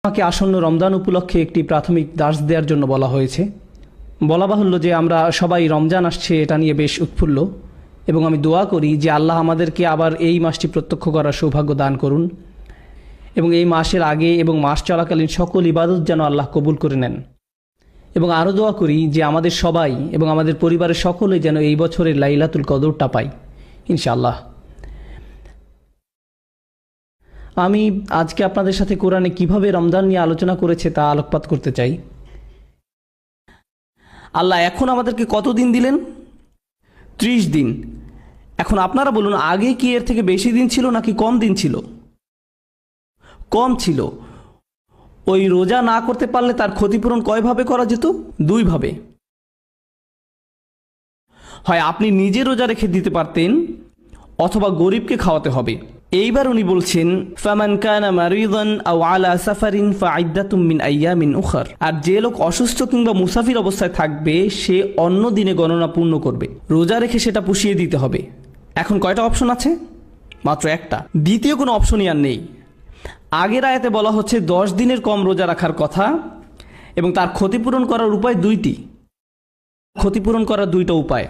আমাকে আসন্ন রমজান উপলক্ষে একটি প্রাথমিক দার্স দেওয়ার জন্য বলা হয়েছে। বলা বাহুল্য যে আমরা সবাই রমজান আসছে এটা নিয়ে বেশ উৎফুল্ল, এবং আমি দোয়া করি যে আল্লাহ আমাদেরকে আবার এই মাসটি প্রত্যক্ষ করার সৌভাগ্য দান করুন এবং এই মাসের আগে এবং মাস চলাকালীন সকল ইবাদত যেন আল্লাহ কবুল করে নেন। এবং আরও দোয়া করি যে আমাদের সবাই এবং আমাদের পরিবারের সকলেই যেন এই বছরের লাইলাতুল কদরটা পাই ইনশাআল্লাহ। আমি আজকে আপনাদের সাথে কোরআনে কিভাবে রমজান নিয়ে আলোচনা করেছে তা আলোকপাত করতে চাই। আল্লাহ এখন আমাদেরকে কত দিন দিলেন? 30 দিন। এখন আপনারা বলুন, আগে কি এর থেকে বেশি দিন ছিল নাকি কম দিন ছিল? কম ছিল। ওই রোজা না করতে পারলে তার ক্ষতিপূরণ কয়ভাবে করা যেত? 2 ভাবে। হয় আপনি নিজে রোজা রেখে দিতে পারতেন, অথবা গরিবকে খাওয়াতে হবে। এইবার উনি বলছেন, ফামান কানা মারিদান আও আলা সাফারিন ফাইদ্দাতুম মিন আইয়ামিন উখার। আর যে লোক অসুস্থ কিংবা মুসাফির অবস্থায় থাকবে সে অন্য দিনে গণনা পূর্ণ করবে। রোজা রেখে সেটা পুষিয়ে দিতে হবে। এখন কয়টা অপশন আছে? মাত্র একটা। দ্বিতীয় কোনো অপশনই আর নেই। আগের আয়াতে বলা হচ্ছে 10 দিনের কম রোজা রাখার কথা, এবং তার ক্ষতিপূরণ করার উপায় 2টি। ক্ষতিপূরণ করার 2টা উপায়।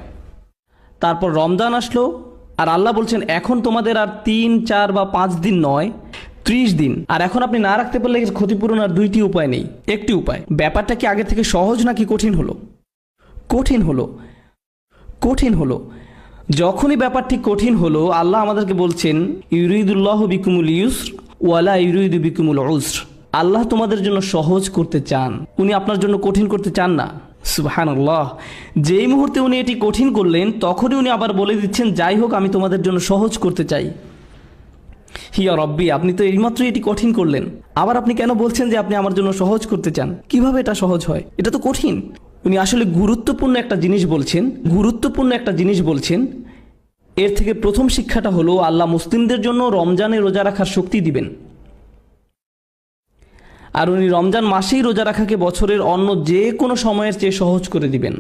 তারপর রমজান আসলো, আর আল্লাহ বলছেন এখন তোমাদের আর 3, 4 বা 5 দিন নয়, 30 দিন। আর এখন আপনি না রাখতে পারলে ক্ষতিপূরণ আর 2টি উপায় নেই, একটি উপায়। ব্যাপারটা কি আগে থেকে সহজ নাকি কঠিন হলো? কঠিন হলো। কঠিন হলো। যখনই ব্যাপারটি কঠিন হলো, আল্লাহ আমাদেরকে বলছেন, ইউরিদুল্লাহু বিকুমুল ইউসর ওয়ালা ইউরিদু বিকুমুল উসর। আল্লাহ তোমাদের জন্য সহজ করতে চান, উনি আপনার জন্য কঠিন করতে চান না। সুবহানাল্লাহ। যেই মুহূর্তে উনি এটি কঠিন করলেন, তখনই উনি আবার বলে দিচ্ছেন, যাই হোক আমি তোমাদের জন্য সহজ করতে চাই। হিয়া রব্বি, আপনি তো এইমাত্র এটি কঠিন করলেন, আবার আপনি কেন বলছেন যে আপনি আমার জন্য সহজ করতে চান? কিভাবে এটা সহজ হয়? এটা তো কঠিন। উনি আসলে গুরুত্বপূর্ণ একটা জিনিস বলছেন। গুরুত্বপূর্ণ একটা জিনিস বলছেন। এর থেকে প্রথম শিক্ষাটা হলো, আল্লাহ মুসলিমদের জন্য রমজানে রোজা রাখার শক্তি দিবেন। আর উনি রমজান মাসেই রোজা রাখাকে বছরের অন্য যে কোনো সময়ের চেয়ে সহজ করে দিবেন।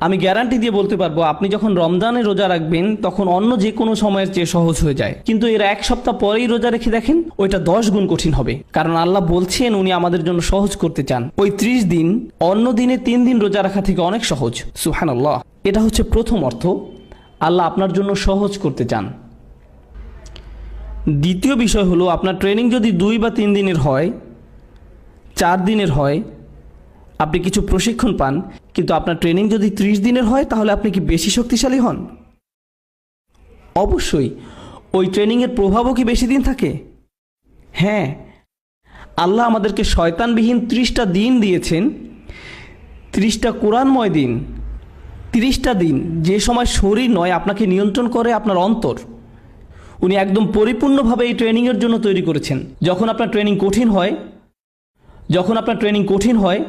আমি গ্যারান্টি দিয়ে বলতে পারবো, আপনি যখন রমজানে রোজা রাখবেন তখন অন্য যে কোনো সময়ের চেয়ে সহজ হয়ে যায়। কিন্তু এর 1 সপ্তাহ পরেই রোজা রেখে দেখেন, ওইটা 10 গুণ কঠিন হবে। কারণ আল্লাহ বলছেন উনি আমাদের জন্য সহজ করতে চান। ওই 30 দিন অন্য দিনে 3 দিন রোজা রাখা থেকে অনেক সহজ। সুবহানাল্লাহ। এটা হচ্ছে প্রথম অর্থ, আল্লাহ আপনার জন্য সহজ করতে চান। দ্বিতীয় বিষয় হলো, আপনার ট্রেনিং যদি 2 বা 3 দিনের হয়, 4 দিনের হয়, আপনি কিছু প্রশিক্ষণ পান, কিন্তু আপনার ট্রেনিং যদি 30 দিনের হয়, তাহলে আপনি কি বেশি শক্তিশালী হন? অবশ্যই। ওই ট্রেনিংয়ের প্রভাবও কি বেশি দিন থাকে? হ্যাঁ। আল্লাহ আমাদেরকে শয়তানবিহীন 30টা দিন দিয়েছেন, 30টা কোরআনময় দিন, 30টা দিন যে সময় শরীর নয়, আপনাকে নিয়ন্ত্রণ করে আপনার অন্তর। উনি একদম পরিপূর্ণভাবে এই ট্রেনিংয়ের জন্য তৈরি করেছেন। যখন আপনার ট্রেনিং কঠিন হয়,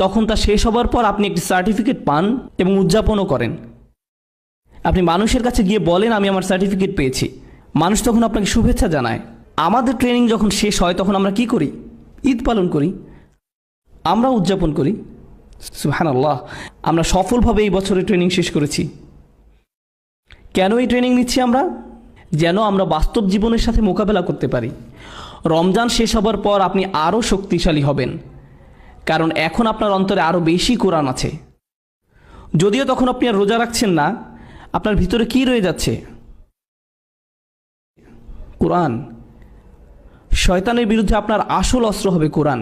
তখন তা শেষ হবার পর আপনি একটি সার্টিফিকেট পান এবং উদযাপনও করেন। আপনি মানুষের কাছে গিয়ে বলেন, আমি আমার সার্টিফিকেট পেয়েছি। মানুষ তখন আপনাকে শুভেচ্ছা জানায়। আমাদের ট্রেনিং যখন শেষ হয়, তখন আমরা কি করি? ঈদ পালন করি, আমরা উদযাপন করি। সুবহানাল্লাহ। আমরা সফলভাবে এই বছরের ট্রেনিং শেষ করেছি। কেন এই ট্রেনিং নিচ্ছি আমরা? যেন আমরা বাস্তব জীবনের সাথে মোকাবেলা করতে পারি। রমজান শেষ হবার পর আপনি আরও শক্তিশালী হবেন, কারণ এখন আপনার অন্তরে আরও বেশি কোরআন আছে। যদিও তখন আপনি আর রোজা রাখছেন না, আপনার ভিতরে কি রয়ে যাচ্ছে? কোরআন। শয়তানের বিরুদ্ধে আপনার আসল অস্ত্র হবে কোরআন।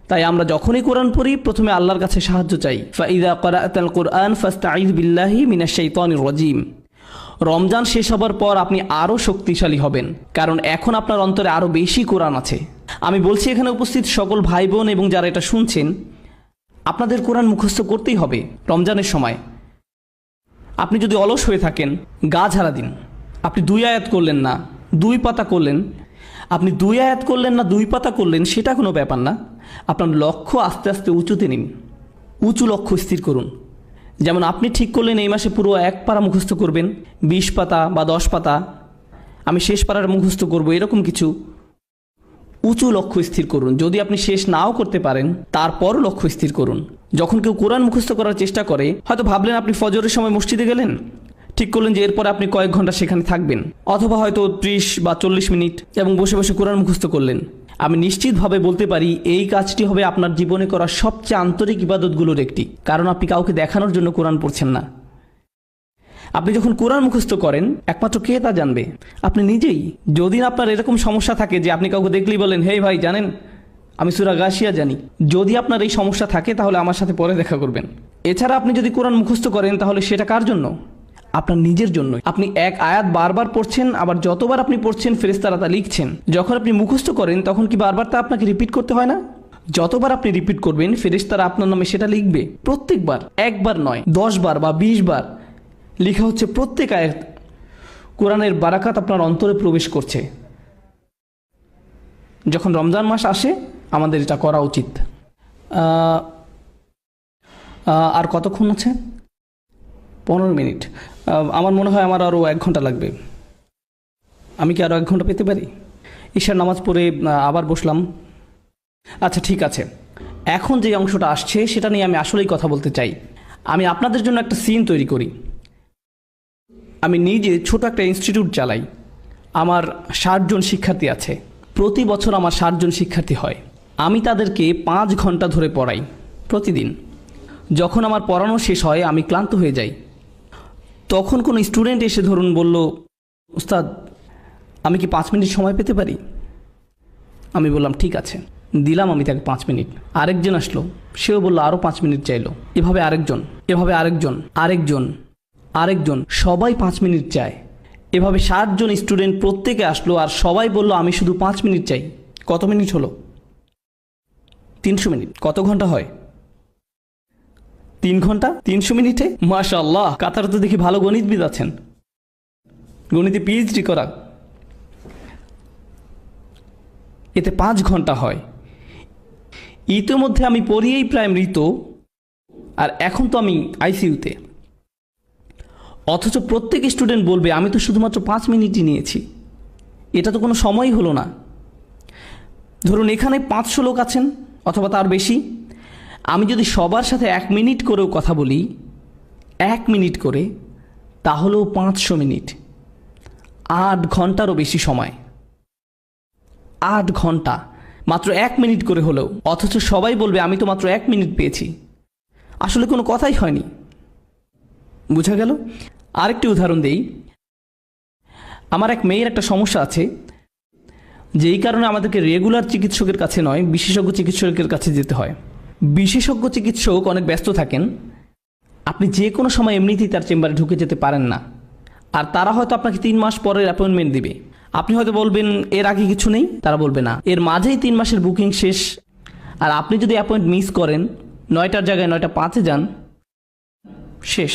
তাই আমরা যখনই কোরআন পড়ি, প্রথমে আল্লাহর কাছে সাহায্য চাই। ফাইযা ক্বারাআতাল কুরআন ফাস্তাঈয বিল্লাহি মিনাশ শাইতানির রাজীম। রমজান শেষ হবার পর আপনি আরও শক্তিশালী হবেন, কারণ এখন আপনার অন্তরে আরও বেশি কোরআন আছে। আমি বলছি এখানে উপস্থিত সকল ভাই বোন এবং যারা এটা শুনছেন, আপনাদের কোরআন মুখস্থ করতেই হবে রমজানের সময়। আপনি যদি অলস হয়ে থাকেন, গা ঝাড়া দিন। আপনি 2 আয়াত করলেন না, 2 পাতা করলেন। আপনি 2 আয়াত করলেন না, 2 পাতা করলেন, সেটা কোনো ব্যাপার না। আপনার লক্ষ্য আস্তে আস্তে উঁচুতে নিন। উঁচু লক্ষ্য স্থির করুন। যেমন আপনি ঠিক করলেন এই মাসে পুরো 1 পারা মুখস্থ করবেন, 20 পাতা বা 10 পাতা, আমি শেষ পারার মুখস্থ করব, এরকম কিছু উঁচু লক্ষ্য স্থির করুন। যদি আপনি শেষ নাও করতে পারেন, তারপরও লক্ষ্য স্থির করুন। যখন কেউ কোরআন মুখস্থ করার চেষ্টা করে, হয়তো ভাবলেন আপনি ফজরের সময় মসজিদে গেলেন, ঠিক করলেন যে এরপরে আপনি কয়েক ঘন্টা সেখানে থাকবেন, অথবা হয়তো 30 বা 40 মিনিট এবং বসে বসে কোরআন মুখস্থ করলেন। আমি নিশ্চিতভাবে বলতে পারি এই কাজটি হবে আপনার জীবনে করা সবচেয়ে আন্তরিক ইবাদতগুলোর একটি, কারণ আপনি কাউকে দেখানোর জন্য কোরআন পড়ছেন না। আপনি যখন কোরআন মুখস্থ করেন একমাত্র কে তা জানবে? আপনি নিজেই। যদি আপনার এরকম সমস্যা থাকে যে আপনি কাউকে দেখলেই বলেন, হে ভাই জানেন আমি সূরা গাশিয়া জানি, যদি আপনার এই সমস্যা থাকে তাহলে আমার সাথে পরে দেখা করবেন। এছাড়া আপনি যদি কোরআন মুখস্থ করেন তাহলে সেটা কার জন্য? আপনার নিজের জন্য। আপনি এক আয়াত বারবার পড়ছেন, আবার যতবার আপনি পড়ছেন ফেরেশতারা তা লিখছেন। যখন আপনি মুখস্থ করেন তখন কি বারবার তা আপনাকে রিপিট করতে হয় না? যতবার আপনি রিপিট করবেন ফেরেশতারা আপনার নামে সেটা লিখবে প্রত্যেকবার, একবার নয় 10 বার বা 20 বার লেখা হচ্ছে প্রত্যেক আয়াত। কোরআনের বারাকাত আপনার অন্তরে প্রবেশ করছে। যখন রমজান মাস আসে আমাদের এটা করা উচিত। আর কতক্ষণ আছে? 15 মিনিট। আমার মনে হয় আমার আরও 1 ঘন্টা লাগবে। আমি কি আরও 1 ঘন্টা পেতে পারি? ঈশার নামাজ পড়ে আবার বসলাম। আচ্ছা ঠিক আছে, এখন যে অংশটা আসছে সেটা নিয়ে আমি আসলেই কথা বলতে চাই। আমি আপনাদের জন্য একটা সিন তৈরি করি। আমি নিজে ছোট একটা ইনস্টিটিউট চালাই। আমার 60 জন শিক্ষার্থী আছে। প্রতি বছর আমার 60 জন শিক্ষার্থী হয়। আমি তাদেরকে 5 ঘন্টা ধরে পড়াই প্রতিদিন। যখন আমার পড়ানো শেষ হয় আমি ক্লান্ত হয়ে যাই। তখন কোনো স্টুডেন্ট এসে ধরুন বলল, উস্তাদ আমি কি 5 মিনিট সময় পেতে পারি? আমি বললাম ঠিক আছে, দিলাম আমি তাকে 5 মিনিট। আরেকজন আসলো, সেও বলল আরও 5 মিনিট চাইলো। এভাবে আরেকজন, এভাবে আরেকজন, আরেকজন, আরেকজন, সবাই 5 মিনিট চায়। এভাবে 60 জন স্টুডেন্ট প্রত্যেকে আসলো আর সবাই বলল আমি শুধু 5 মিনিট চাই। কত মিনিট হলো? 300 মিনিট। কত ঘন্টা হয়? 3 ঘন্টা 300 মিনিটে। মাশাআল্লাহ, কাতারে তো দেখি ভালো গণিতবিদ আছেন, গণিতে পিএইচডি করা। এতে 5 ঘন্টা হয়। ইতিমধ্যে আমি পড়িয়েই প্রায় মৃত, আর এখন তো আমি আইসিইউতে। অথচ প্রত্যেক স্টুডেন্ট বলবে আমি তো শুধুমাত্র 5 মিনিটই নিয়েছি। এটা তো কোনো সময়ই হলো না। ধরুন এখানে 500 লোক আছেন অথবা তার বেশি। আমি যদি সবার সাথে 1 মিনিট করেও কথা বলি, 1 মিনিট করে, তাহলেও 500 মিনিট, 8 ঘন্টারও বেশি সময়। 8 ঘন্টা মাত্র 1 মিনিট করে হলেও, অথচ সবাই বলবে আমি তো মাত্র 1 মিনিট পেয়েছি। আসলে কোনো কথাই হয়নি। বুঝা গেল? আরেকটি উদাহরণ দেই। আমার এক মেয়ের একটা সমস্যা আছে, যেই কারণে আমাদেরকে রেগুলার চিকিৎসকের কাছে নয় বিশেষজ্ঞ চিকিৎসকের কাছে যেতে হয়। বিশেষজ্ঞ চিকিৎসক অনেক ব্যস্ত থাকেন। আপনি যে কোনো সময় এমনিতেই তার চেম্বারে ঢুকে যেতে পারেন না। আর তারা হয়তো আপনাকে 3 মাস পরের অ্যাপয়েন্টমেন্ট দিবে। আপনি হয়তো বলবেন এর আগে কিছু নেই। তারা বলবে না, এর মাঝেই 3 মাসের বুকিং শেষ। আর আপনি যদি অ্যাপয়েন্ট মিস করেন, 9টার জায়গায় 9টা 5-এ যান, শেষ।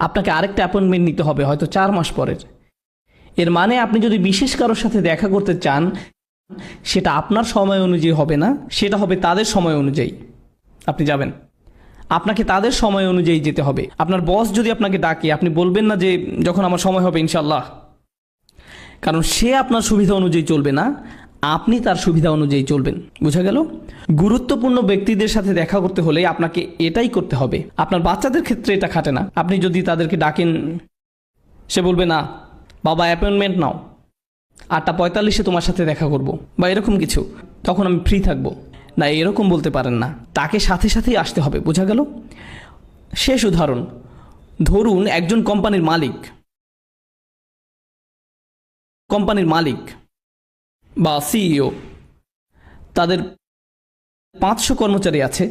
আপনাকে আরেকটা অ্যাপয়েন্টমেন্ট নিতে হবে হয়তো 4 মাস পরের। এর মানে আপনি যদি বিশেষ কারোর সাথে দেখা করতে চান, সেটা আপনার সময় অনুযায়ী হবে না, সেটা হবে তাদের সময় অনুযায়ী। আপনি যাবেন, আপনাকে তাদের সময় অনুযায়ী যেতে হবে। আপনার বস যদি আপনাকে ডাকে, আপনি বলবেন না যে যখন আমার সময় হবে ইনশাল্লাহ, কারণ সে আপনার সুবিধা অনুযায়ী চলবে না, আপনি তার সুবিধা অনুযায়ী চলবেন। বুঝা গেল? গুরুত্বপূর্ণ ব্যক্তিদের সাথে দেখা করতে হলে আপনাকে এটাই করতে হবে। আপনার বাচ্চাদের ক্ষেত্রে এটা খাটে না। আপনি যদি তাদেরকে ডাকেন, সে বলবে না বাবা অ্যাপয়েন্টমেন্ট নাও, 8:45-এ তোমার সাথে দেখা করব, বা এরকম কিছু, তখন আমি ফ্রি থাকবো না, এরকম বলতে পারেন না। তাকে সাথে সাথেই আসতে হবে। বোঝা গেল? শেষ উদাহরণ, ধরুন একজন কোম্পানির মালিক বা সিইও, তাদের 500 কর্মচারী আছে।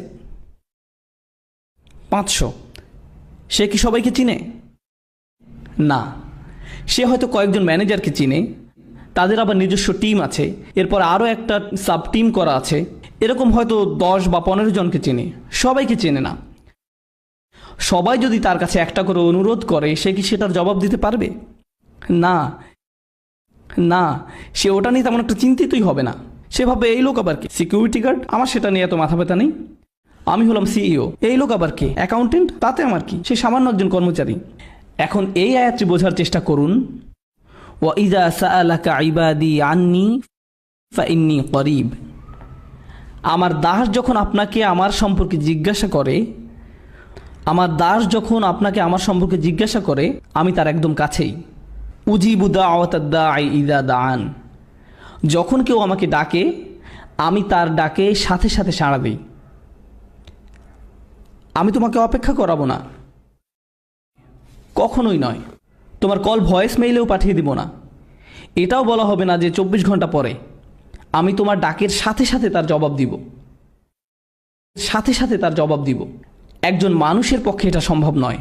500। সে কি সবাইকে চিনে? না। সে হয়তো কয়েকজন ম্যানেজারকে চিনে, তাদের আবার নিজস্ব টিম আছে, এরপর আরও একটা সাব টিম করা আছে, এরকম হয়তো 10 বা 15 জনকে চেনে। সবাইকে চেনে না। সবাই যদি তার কাছে একটা করে অনুরোধ করে, সে কি সেটার জবাব দিতে পারবে? না না, সে ওটা নিয়ে তেমন একটা চিন্তিতই হবে না। সে ভাবে এই লোক আবার কি, সিকিউরিটি গার্ড, আমার সেটা নিয়ে এত মাথা ব্যথা নেই। আমি হলাম সিইও, এই লোক আবার কে, অ্যাকাউন্টেন্ট, তাতে আমার কি, সে সামান্য একজন কর্মচারী। এখন এই আয়াতটি বোঝার চেষ্টা করুন। ওয়াইযা সাআলাকা ইবাদি আন্নী ফাইন্নী করিব। আমার দাস যখন আপনাকে আমার সম্পর্কে জিজ্ঞাসা করে, আমি তার একদম কাছেই। উজিবু দাওয়াতাদ দাঈ ইযা দাআন। যখন কেউ আমাকে ডাকে আমি তার ডাকে সাথে সাথে সাড়া দিই। আমি তোমাকে অপেক্ষা করাবো না, কখনোই নয়। তোমার কল ভয়েস মেইলেও পাঠিয়ে দিব না। এটাও বলা হবে না যে 24 ঘন্টা পরে। আমি তোমার ডাকের সাথে সাথে তার জবাব দিব, সাথে সাথে তার জবাব দিব। একজন মানুষের পক্ষে এটা সম্ভব নয়।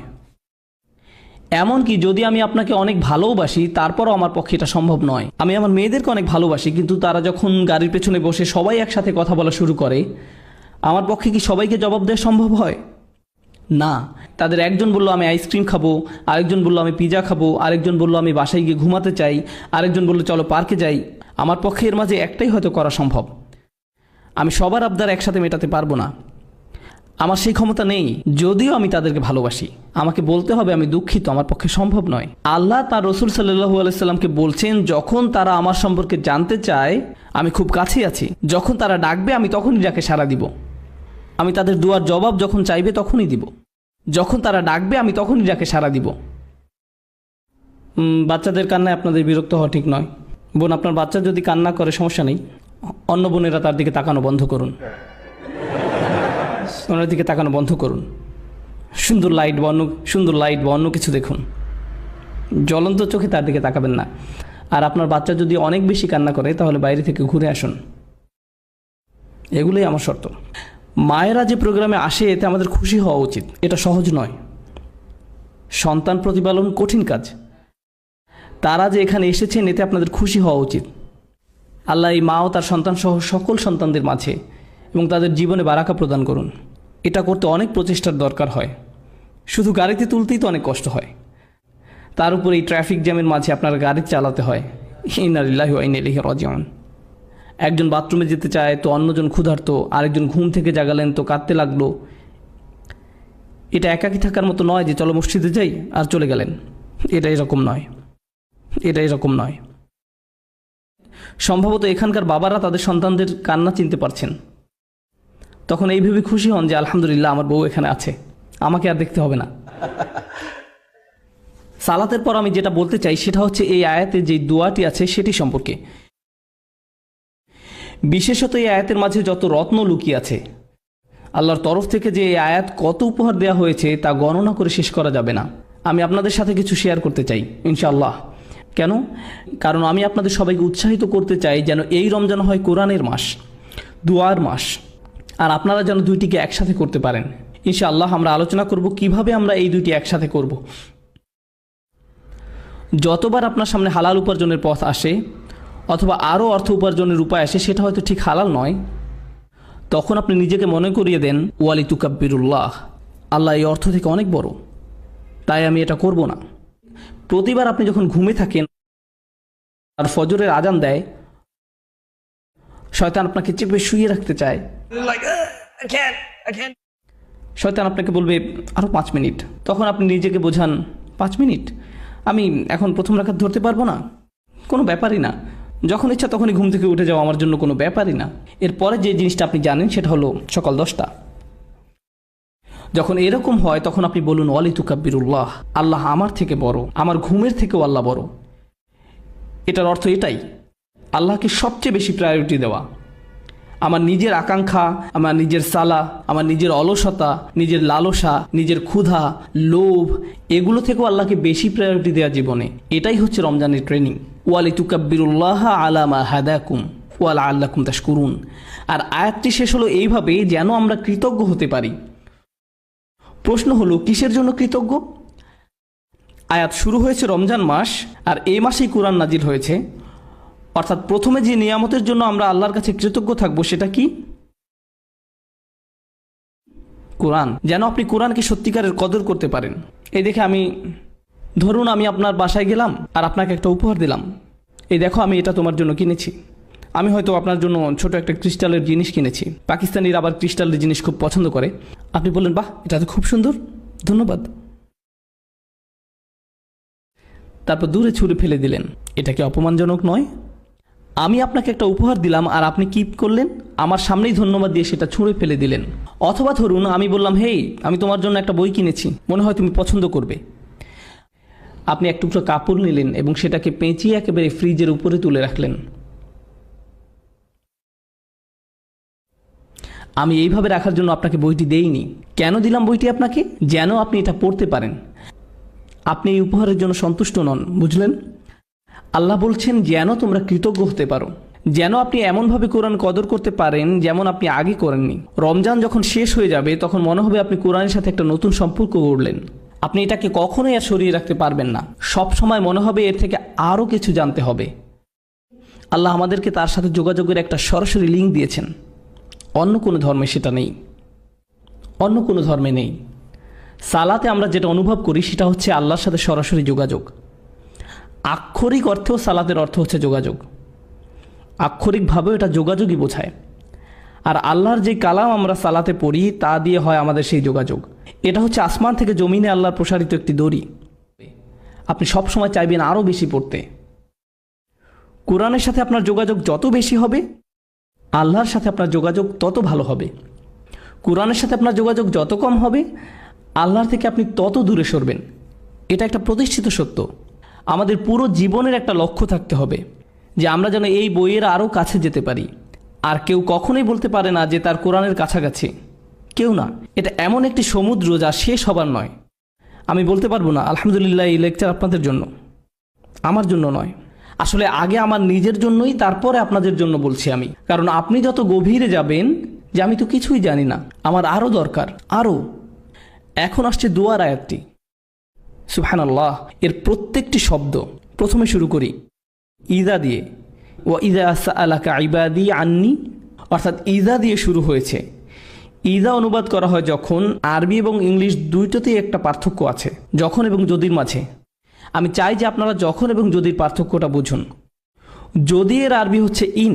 এমনকি যদি আমি আপনাকে অনেক ভালোবাসি, তারপরও আমার পক্ষে এটা সম্ভব নয়। আমি আমার মেয়েদেরকে অনেক ভালোবাসি, কিন্তু তারা যখন গাড়ির পেছনে বসে সবাই একসাথে কথা বলা শুরু করে, আমার পক্ষে কি সবাইকে জবাব দেওয়া সম্ভব হয়? না। তাদের একজন বলল আমি আইসক্রিম খাবো, আরেকজন বলল আমি পিজা খাবো, আরেকজন বলল আমি বাসায় গিয়ে ঘুমাতে চাই, আরেকজন বলল চলো পার্কে যাই। আমার পক্ষে এর মাঝে একটাই হয়তো করা সম্ভব। আমি সবার আবদার একসাথে মেটাতে পারবো না, আমার সেই ক্ষমতা নেই। যদিও আমি তাদেরকে ভালোবাসি, আমাকে বলতে হবে আমি দুঃখিত, আমার পক্ষে সম্ভব নয়। আল্লাহ তার রসুল সাল্লাল্লাহু আলাইহি সাল্লামকে বলছেন, যখন তারা আমার সম্পর্কে জানতে চায় আমি খুব কাছেই আছি। যখন তারা ডাকবে আমি তখনই ডাকে সাড়া দিব। আমি তাদের দুয়ার জবাব যখন চাইবে তখনই দিব। যখন তারা ডাকবে আমি তখনই ডাকে সাড়া দিব। বাচ্চাদের কান্নায় আপনাদের বিরক্ত হওয়া ঠিক নয়। বোন, আপনার বাচ্চা যদি কান্না করে সমস্যা নেই, অন্য বোনেরা তার দিকে তাকানো বন্ধ করুন। ওনার দিকে তাকানো বন্ধ করুন। সুন্দর লাইট বা অন্য কিছু দেখুন। জ্বলন্ত চোখে তার দিকে তাকাবেন না। আর আপনার বাচ্চা যদি অনেক বেশি কান্না করে তাহলে বাইরে থেকে ঘুরে আসুন। এগুলোই আমার শর্ত। মায়েরা যে প্রোগ্রামে আসে এতে আমাদের খুশি হওয়া উচিত। এটা সহজ নয়। সন্তান প্রতিপালন কঠিন কাজ। তারা যে এখানে এসেছেন এতে আপনাদের খুশি হওয়া উচিত। আল্লাহ এই মা ও তার সন্তান সহ সকল সন্তানদের মাঝে এবং তাদের জীবনে বারাকা প্রদান করুন। এটা করতে অনেক প্রচেষ্টার দরকার হয়। শুধু গাড়িতে তুলতেই তো অনেক কষ্ট হয়, তার উপর এই ট্রাফিক জ্যামের মাঝে আপনার গাড়ি চালাতে হয়। ইন্না লিল্লাহি ওয়া ইন্না ইলাইহি রাজিউন। একজন বাথরুমে যেতে চায় তো অন্যজন ক্ষুধার্ত, আরেকজন ঘুম থেকে জাগালেন তো কাঁদতে লাগলো। এটা একাকী থাকার মতো নয় যে চলো মসজিদে যাই আর চলে গেলেন। এটা এরকম নয়। সম্ভবত এখানকার বাবারা তাদের সন্তানদের কান্না চিনতে পারছেন। তখন এই ভেবে খুশি হন যে আলহামদুলিল্লাহ আমার বউ এখানে আছে, আমাকে আর দেখতে হবে না। সালাতের পর আমি যেটা বলতে চাই সেটা হচ্ছে এই আয়াতে যে দোয়াটি আছে সেটি সম্পর্কে। বিশেষত এই আয়াতের মাঝে যত রত্ন লুকিয়ে আছে, আল্লাহর তরফ থেকে যে এই আয়াত কত উপহার দেওয়া হয়েছে তা গণনা করে শেষ করা যাবে না। আমি আপনাদের সাথে কিছু শেয়ার করতে চাই ইনশাআল্লাহ। কেন? কারণ আমি আপনাদের সবাইকে উৎসাহিত করতে চাই যেন এই রমজান হয় কোরআনের মাস, দুয়ার মাস, আর আপনারা যেন দুইটিকে একসাথে করতে পারেন। ইনশাআল্লাহ আমরা আলোচনা করব কিভাবে আমরা এই দুইটি একসাথে করব। যতবার আপনার সামনে হালাল উপার্জনের পথ আসে অথবা আরও অর্থ উপার্জনের উপায় আসে, সেটা হয়তো ঠিক হালাল নয়, তখন আপনি নিজেকে মনে করিয়ে দেন ওয়ালি তুকাব্বিরুল্লাহ, আল্লাহ এই অর্থ থেকে অনেক বড়, তাই আমি এটা করব না। প্রতিবার আপনি যখন ঘুমে থাকেন আর ফজরের আজান দেয়, শয়তান আপনাকে চেপে শুয়ে রাখতে চায়। শয়তান আপনাকে বলবে আরও 5 মিনিট। তখন আপনি নিজেকে বোঝান 5 মিনিট, আমি এখন প্রথম রাকাত ধরতে পারবো না, কোনো ব্যাপারই না, যখন ইচ্ছা তখনই ঘুম থেকে উঠে যাওয়া আমার জন্য কোনো ব্যাপারই না। এরপরে যে জিনিসটা আপনি জানেন সেটা হলো সকাল 10টা। যখন এরকম হয় তখন আপনি বলুন ওয়ালি তুকাব্বিরুল্লাহ, আল্লাহ আমার থেকে বড়, আমার ঘুমের থেকেও আল্লাহ বড়। এটার অর্থ এটাই, আল্লাহকে সবচেয়ে বেশি প্রায়োরিটি দেওয়া। আমার নিজের আকাঙ্ক্ষা, আমার নিজের সালা, আমার নিজের অলসতা, নিজের লালসা, নিজের ক্ষুধা, লোভ, এগুলো থেকেও আল্লাহকে বেশি প্রায়োরিটি দেওয়া জীবনে। এটাই হচ্ছে রমজানের ট্রেনিং। ওয়ালি তুকাব্বিরুল্লাহ আলা মা হাদাকুম ওয়া লাআল্লাকুম তাশকুরুন। আর আয়াতটি শেষ হলো এইভাবে যেন আমরা কৃতজ্ঞ হতে পারি। প্রশ্ন হলো কিসের জন্য কৃতজ্ঞ? আয়াত শুরু হয়েছে রমজান মাস, আর এই মাসেই কোরআন নাজিল হয়েছে। অর্থাৎ প্রথমে যে নিয়ামতের জন্য আমরা আল্লাহর কাছে কৃতজ্ঞ থাকবো সেটা কি? কোরআন। যেন আপনি কোরআনকে সত্যিকারের কদর করতে পারেন। এই দেখে ধরুন আমি আপনার বাসায় গেলাম আর আপনাকে একটা উপহার দিলাম, এই দেখো আমি এটা তোমার জন্য কিনেছি। আমি হয়তো আপনার জন্য ছোট একটা ক্রিস্টালের জিনিস কিনেছি। পাকিস্তানিরা আবার ক্রিস্টালের জিনিস খুব পছন্দ করে। আপনি বললেন বাহ, এটা তো খুব সুন্দর, ধন্যবাদ। তারপর দূরে ছুঁড়ে ফেলে দিলেন। এটা কি অপমানজনক নয়? আমি আপনাকে একটা উপহার দিলাম আর আপনি কি করলেন? আমার সামনেই ধন্যবাদ দিয়ে সেটা ছুঁড়ে ফেলে দিলেন। অথবা ধরুন আমি বললাম হেই, আমি তোমার জন্য একটা বই কিনেছি, মনে হয় তুমি পছন্দ করবে। আপনি এক টুকরো কাপড় নিলেন এবং সেটাকে পেঁচিয়ে একেবারে ফ্রিজের উপরে তুলে রাখলেন। আমি এইভাবে রাখার জন্য আপনাকে বইটি দেইনি। কেন দিলাম বইটি আপনাকে? যেন আপনি এটা পড়তে পারেন। আপনি এই উপহারের জন্য সন্তুষ্ট নন, বুঝলেন? আল্লাহ বলছেন যেন তোমরা কৃতজ্ঞ হতে পারো, যেন আপনি এমনভাবে কোরআন কদর করতে পারেন যেমন আপনি আগে করেননি। রমজান যখন শেষ হয়ে যাবে তখন মনে হবে আপনি কোরআনের সাথে একটা নতুন সম্পর্ক গড়লেন। আপনি এটাকে কখনোই আর সরিয়ে রাখতে পারবেন না। সব সময় মনে হবে এর থেকে আরও কিছু জানতে হবে। আল্লাহ আমাদেরকে তার সাথে যোগাযোগের একটা সরাসরি লিঙ্ক দিয়েছেন। অন্য কোনো ধর্মে সেটা নেই, অন্য কোনো ধর্মে নেই। সালাতে আমরা যেটা অনুভব করি সেটা হচ্ছে আল্লাহর সাথে সরাসরি যোগাযোগ। আক্ষরিক অর্থেও সালাতের অর্থ হচ্ছে যোগাযোগ। আক্ষরিকভাবেও এটা যোগাযোগই বোঝায়। আর আল্লাহর যে কালাম আমরা সালাতে পড়ি তা দিয়ে হয় আমাদের সেই যোগাযোগ। এটা হচ্ছে আসমান থেকে জমিনে আল্লাহর প্রসারিত একটি দড়ি। আপনি সব সময় চাইবেন আরও বেশি পড়তে। কোরআনের সাথে আপনার যোগাযোগ যত বেশি হবে, আল্লাহর সাথে আপনার যোগাযোগ তত ভালো হবে। কোরআনের সাথে আপনার যোগাযোগ যত কম হবে, আল্লাহর থেকে আপনি তত দূরে সরবেন। এটা একটা প্রতিষ্ঠিত সত্য। আমাদের পুরো জীবনের একটা লক্ষ্য থাকতে হবে যে আমরা যেন এই বইয়ের আরও কাছে যেতে পারি। আর কেউ কখনোই বলতে পারে না যে তার কোরআনের কাছাকাছি, কেউ না। এটা এমন একটি সমুদ্র যা শেষ হবার নয়। আমি বলতে পারবো না আলহামদুলিল্লাহ এই লেকচার আপনাদের জন্য, আমার জন্য নয়। আসলে আগে আমার নিজের জন্যই, তারপরে আপনাদের জন্য বলছি আমি। কারণ আপনি যত গভীরে যাবেন যে আমি তো কিছুই জানি না, আমার আরও দরকার, আরও। এখন আসছে দোয়ার আয়াতটি। সুবহানাল্লাহ, এর প্রত্যেকটি শব্দ প্রথমে শুরু করি ইদা দিয়ে। ও ইদা সাআলাকা ইবাদি আন্নি, অর্থাৎ ইদা দিয়ে শুরু হয়েছে। ইদা অনুবাদ করা হয় যখন, আরবি এবং ইংলিশ দুইটাতেই একটা পার্থক্য আছে, যখন এবং যদির মাঝে। আমি চাই যে আপনারা যখন এবং যদির পার্থক্যটা বুঝুন। যদি এর আরবি হচ্ছে ইন।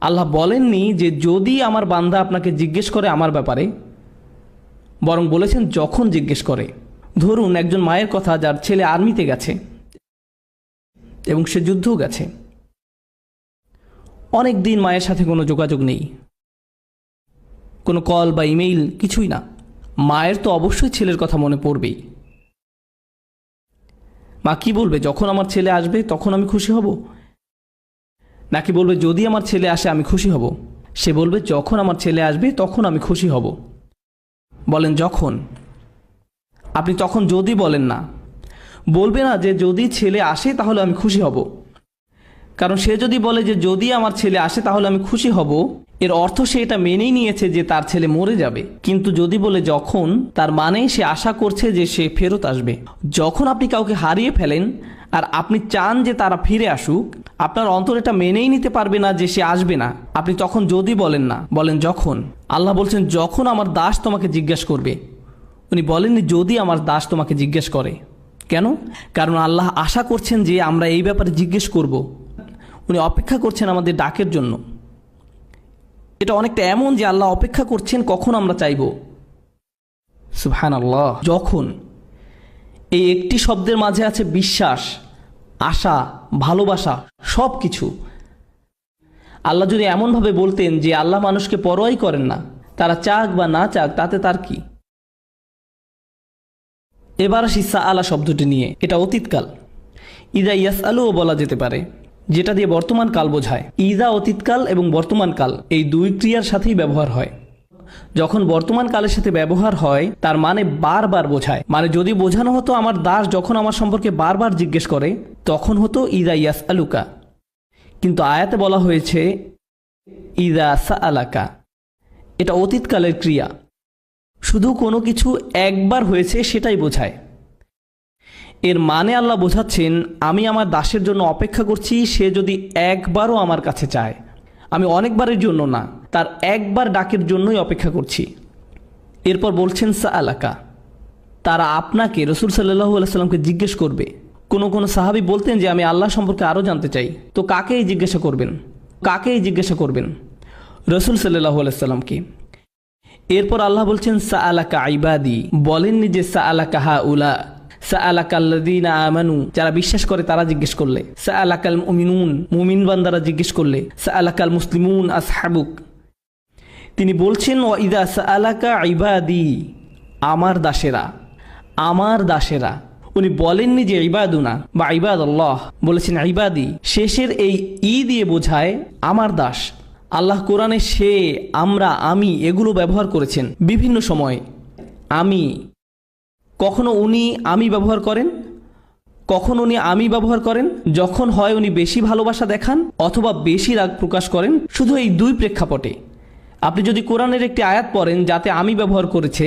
আল্লাহ বলেননি যে যদি আমার বান্দা আপনাকে জিজ্ঞেস করে আমার ব্যাপারে, বরং বলেছেন যখন জিজ্ঞেস করে। ধরুন একজন মায়ের কথা যার ছেলে আর্মিতে গেছে এবং সে যুদ্ধও গেছে। অনেক দিন মায়ের সাথে কোনো যোগাযোগ নেই, কোনো কল বা ইমেইল, কিছুই না। মায়ের তো অবশ্যই ছেলের কথা মনে পড়বেই। মা কি বলবে? যখন আমার ছেলে আসবে তখন আমি খুশি হব? নাকি বলবে যদি আমার ছেলে আসে আমি খুশি হব? সে বলবে যখন আমার ছেলে আসবে তখন আমি খুশি হব। বলেন যখন। আপনি তখন যদি বলেন না, বলবে না যে যদি ছেলে আসে তাহলে আমি খুশি হব। কারণ সে যদি বলে যে যদি আমার ছেলে আসে তাহলে আমি খুশি হব, এর অর্থ সে এটা মেনেই নিয়েছে যে তার ছেলে মরে যাবে। কিন্তু যদি বলে যখন, তার মানে সে আশা করছে যে সে ফেরত আসবে। যখন আপনি কাউকে হারিয়ে ফেলেন আর আপনি চান যে তারা ফিরে আসুক, আপনার অন্তর এটা মেনেই নিতে পারবে না যে সে আসবে না। আপনি তখন যদি বলেন না, বলেন যখন। আল্লাহ বলছেন যখন আমার দাস তোমাকে জিজ্ঞেস করবে। উনি বলেননি যদি আমার দাস তোমাকে জিজ্ঞেস করে। কেন? কারণ আল্লাহ আশা করছেন যে আমরা এই ব্যাপারে জিজ্ঞেস করব। উনি অপেক্ষা করছেন আমাদের ডাকের জন্য। এটা অনেকটা এমন যে আল্লাহ অপেক্ষা করছেন কখন আমরা চাইব। সুবহানাল্লাহ। যখন, এই একটি শব্দের মাঝে আছে বিশ্বাস, আশা, ভালোবাসা, সব কিছু। আল্লাহ যদি এমনভাবে বলতেন যে আল্লাহ মানুষকে পরোয়াই করেন না, তারা চাক বা না চাক তাতে তার কি। এবার আসি সাআলা শব্দটি নিয়ে। এটা অতীতকাল। ইদা ইয়াসআলুও বলা যেতে পারে, যেটা দিয়ে বর্তমান কাল বোঝায়। ইদা অতীতকাল এবং বর্তমান কাল এই দুই ক্রিয়ার সাথেই ব্যবহার হয়। যখন বর্তমান কালের সাথে ব্যবহার হয় তার মানে বারবার বোঝায়। মানে যদি বোঝানো হতো আমার দাস যখন আমার সম্পর্কে বারবার জিজ্ঞেস করে তখন হতো ইদা ইয়াসআলুকা। কিন্তু আয়াতে বলা হয়েছে ইদা সাআলাকা। এটা অতীতকালের ক্রিয়া। শুধু কোনো কিছু একবার হয়েছে সেটাই বোঝায়। এর মানে আল্লাহ বোঝাচ্ছেন আমি আমার দাসের জন্য অপেক্ষা করছি, সে যদি একবারও আমার কাছে চায়। আমি অনেকবারের জন্য না, তার একবার ডাকের জন্যই অপেক্ষা করছি। এরপর বলছেন সাআলাকা, তারা আপনাকে, রাসূল সাল্লাল্লাহু আলাইহি সাল্লামকে জিজ্ঞেস করবে। কোনো সাহাবী বলতেন যে আমি আল্লাহ সম্পর্কে আরও জানতে চাই। তো কাকেই জিজ্ঞাসা করবেন? কাকেই জিজ্ঞাসা করবেন? রাসূল সাল্লাল্লাহু আলাইহি সাল্লামকে। এরপর আল্লাহ বলছেন সাআলাকা ইবাদি, বলেননি যে সাআলাকা হাউলা, সাআলাকাল্লাযীনা আমানু, যারা বিশ্বাস করে তারা জিজ্ঞেস করলে, সাআলাকাল মুমিনুন, মুমিন বান্দারা জিজ্ঞেস করলে, সাআলাকাল মুসলিমুন আসহাবুক। তিনি বলছেন ওয়া ইযা সাআলাকা ইবাদি, আমার দাসেরা, আমার দাসেরা। উনি বলেননি যে ইবাদুনা বা ইবাদাল্লাহ, বলেছেন ইবাদি। শেষের এই ই দিয়ে বোঝায় আমার দাস, আল্লাহ কোরআনে সে, আমরা, আমি এগুলো ব্যবহার করেছেন বিভিন্ন সময়। আমি, কখনো উনি আমি ব্যবহার করেন, কখন উনি আমি ব্যবহার করেন যখন হয় উনি বেশি ভালোবাসা দেখান অথবা বেশি রাগ প্রকাশ করেন। শুধু এই দুই প্রেক্ষাপটে আপনি যদি কোরআনের একটি আয়াত পড়েন যাতে আমি ব্যবহার করেছে,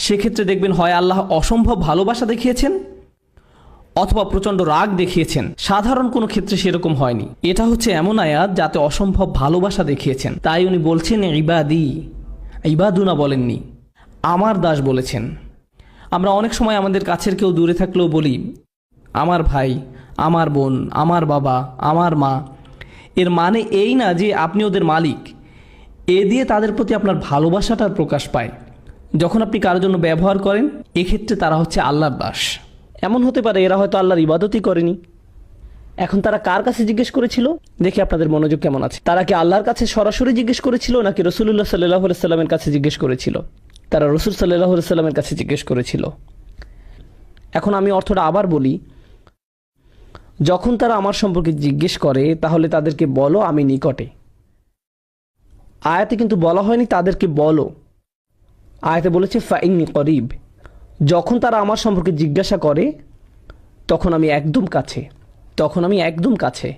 সেক্ষেত্রে দেখবেন হয় আল্লাহ অসম্ভব ভালোবাসা দেখিয়েছেন অথবা প্রচণ্ড রাগ দেখিয়েছেন। সাধারণ কোনো ক্ষেত্রে সেরকম হয়নি। এটা হচ্ছে এমন আয়াত যাতে অসম্ভব ভালোবাসা দেখিয়েছেন। তাই উনি বলছেন ইবাদি, ইবাদুনা বলেননি, আমার দাস বলেছেন। আমরা অনেক সময় আমাদের কাছের কেউ দূরে থাকলেও বলি আমার ভাই, আমার বোন, আমার বাবা, আমার মা। এর মানে এই না যে আপনি ওদের মালিক। এ দিয়ে তাদের প্রতি আপনার ভালোবাসাটার প্রকাশ পায়। যখন আপনি কারোর জন্য ব্যবহার করেন, এক্ষেত্রে তারা হচ্ছে আল্লাহর দাস। এমন হতে পারে এরা হয়তো আল্লাহর ইবাদতই করেনি। এখন তারা কার কাছে জিজ্ঞেস করেছিল? দেখি আপনাদের মনোযোগ কেমন আছে। তারা কি আল্লাহর কাছে সরাসরি জিজ্ঞেস করেছিল নাকি রাসূলুল্লাহ সাল্লাল্লাহু আলাইহি সাল্লামের কাছে জিজ্ঞেস করেছিল? তারা রাসূল সাল্লাল্লাহু আলাইহি সাল্লামের কাছে জিজ্ঞেস করেছিল। এখন আমি অর্থটা আবার বলি, যখন তারা আমার সম্পর্কে জিজ্ঞেস করে তাহলে তাদেরকে বলো আমি নিকটে। আয়াতে কিন্তু বলা হয়নি তাদেরকে বলো, আয়াতে বলেছে ফাইন্নী করিব। যখন তারা আমার সম্পর্কে জিজ্ঞাসা করে তখন আমি একদম কাছে, তখন আমি একদম কাছে।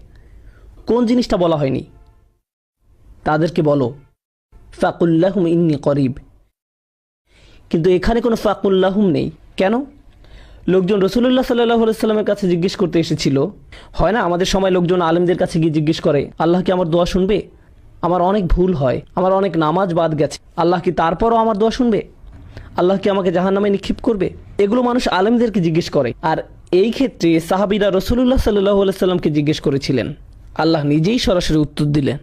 কোন জিনিসটা বলা হয়নি? তাদেরকে বলো ফাকুল্লাহুম ইন্নী করিব। কিন্তু এখানে কোনো ফাকুল্লাহুম নেই। কেন? লোকজন রাসূলুল্লাহ সাল্লাল্লাহু আলাইহি সাল্লামের কাছে জিজ্ঞেস করতে এসেছিল। হয় না আমাদের সময় লোকজন আলেমদের কাছে গিয়ে জিজ্ঞেস করে আল্লাহ কি আমার দোয়া শুনবে? আমার অনেক ভুল হয়, আমার অনেক নামাজ বাদ গেছে, আল্লাহ কি তারপরও আমার দোয়া শুনবে? আল্লাহ কি আমাকে জাহান্নামে নিক্ষেপ করবে? এগুলো মানুষ আলেমদেরকে জিজ্ঞেস করে। আর এই ক্ষেত্রে সাহাবীরা রাসূলুল্লাহ সাল্লাল্লাহু আলাইহি সাল্লামকে জিজ্ঞেস করেছিলেন। আল্লাহ নিজেই সরাসরি উত্তর দিলেন।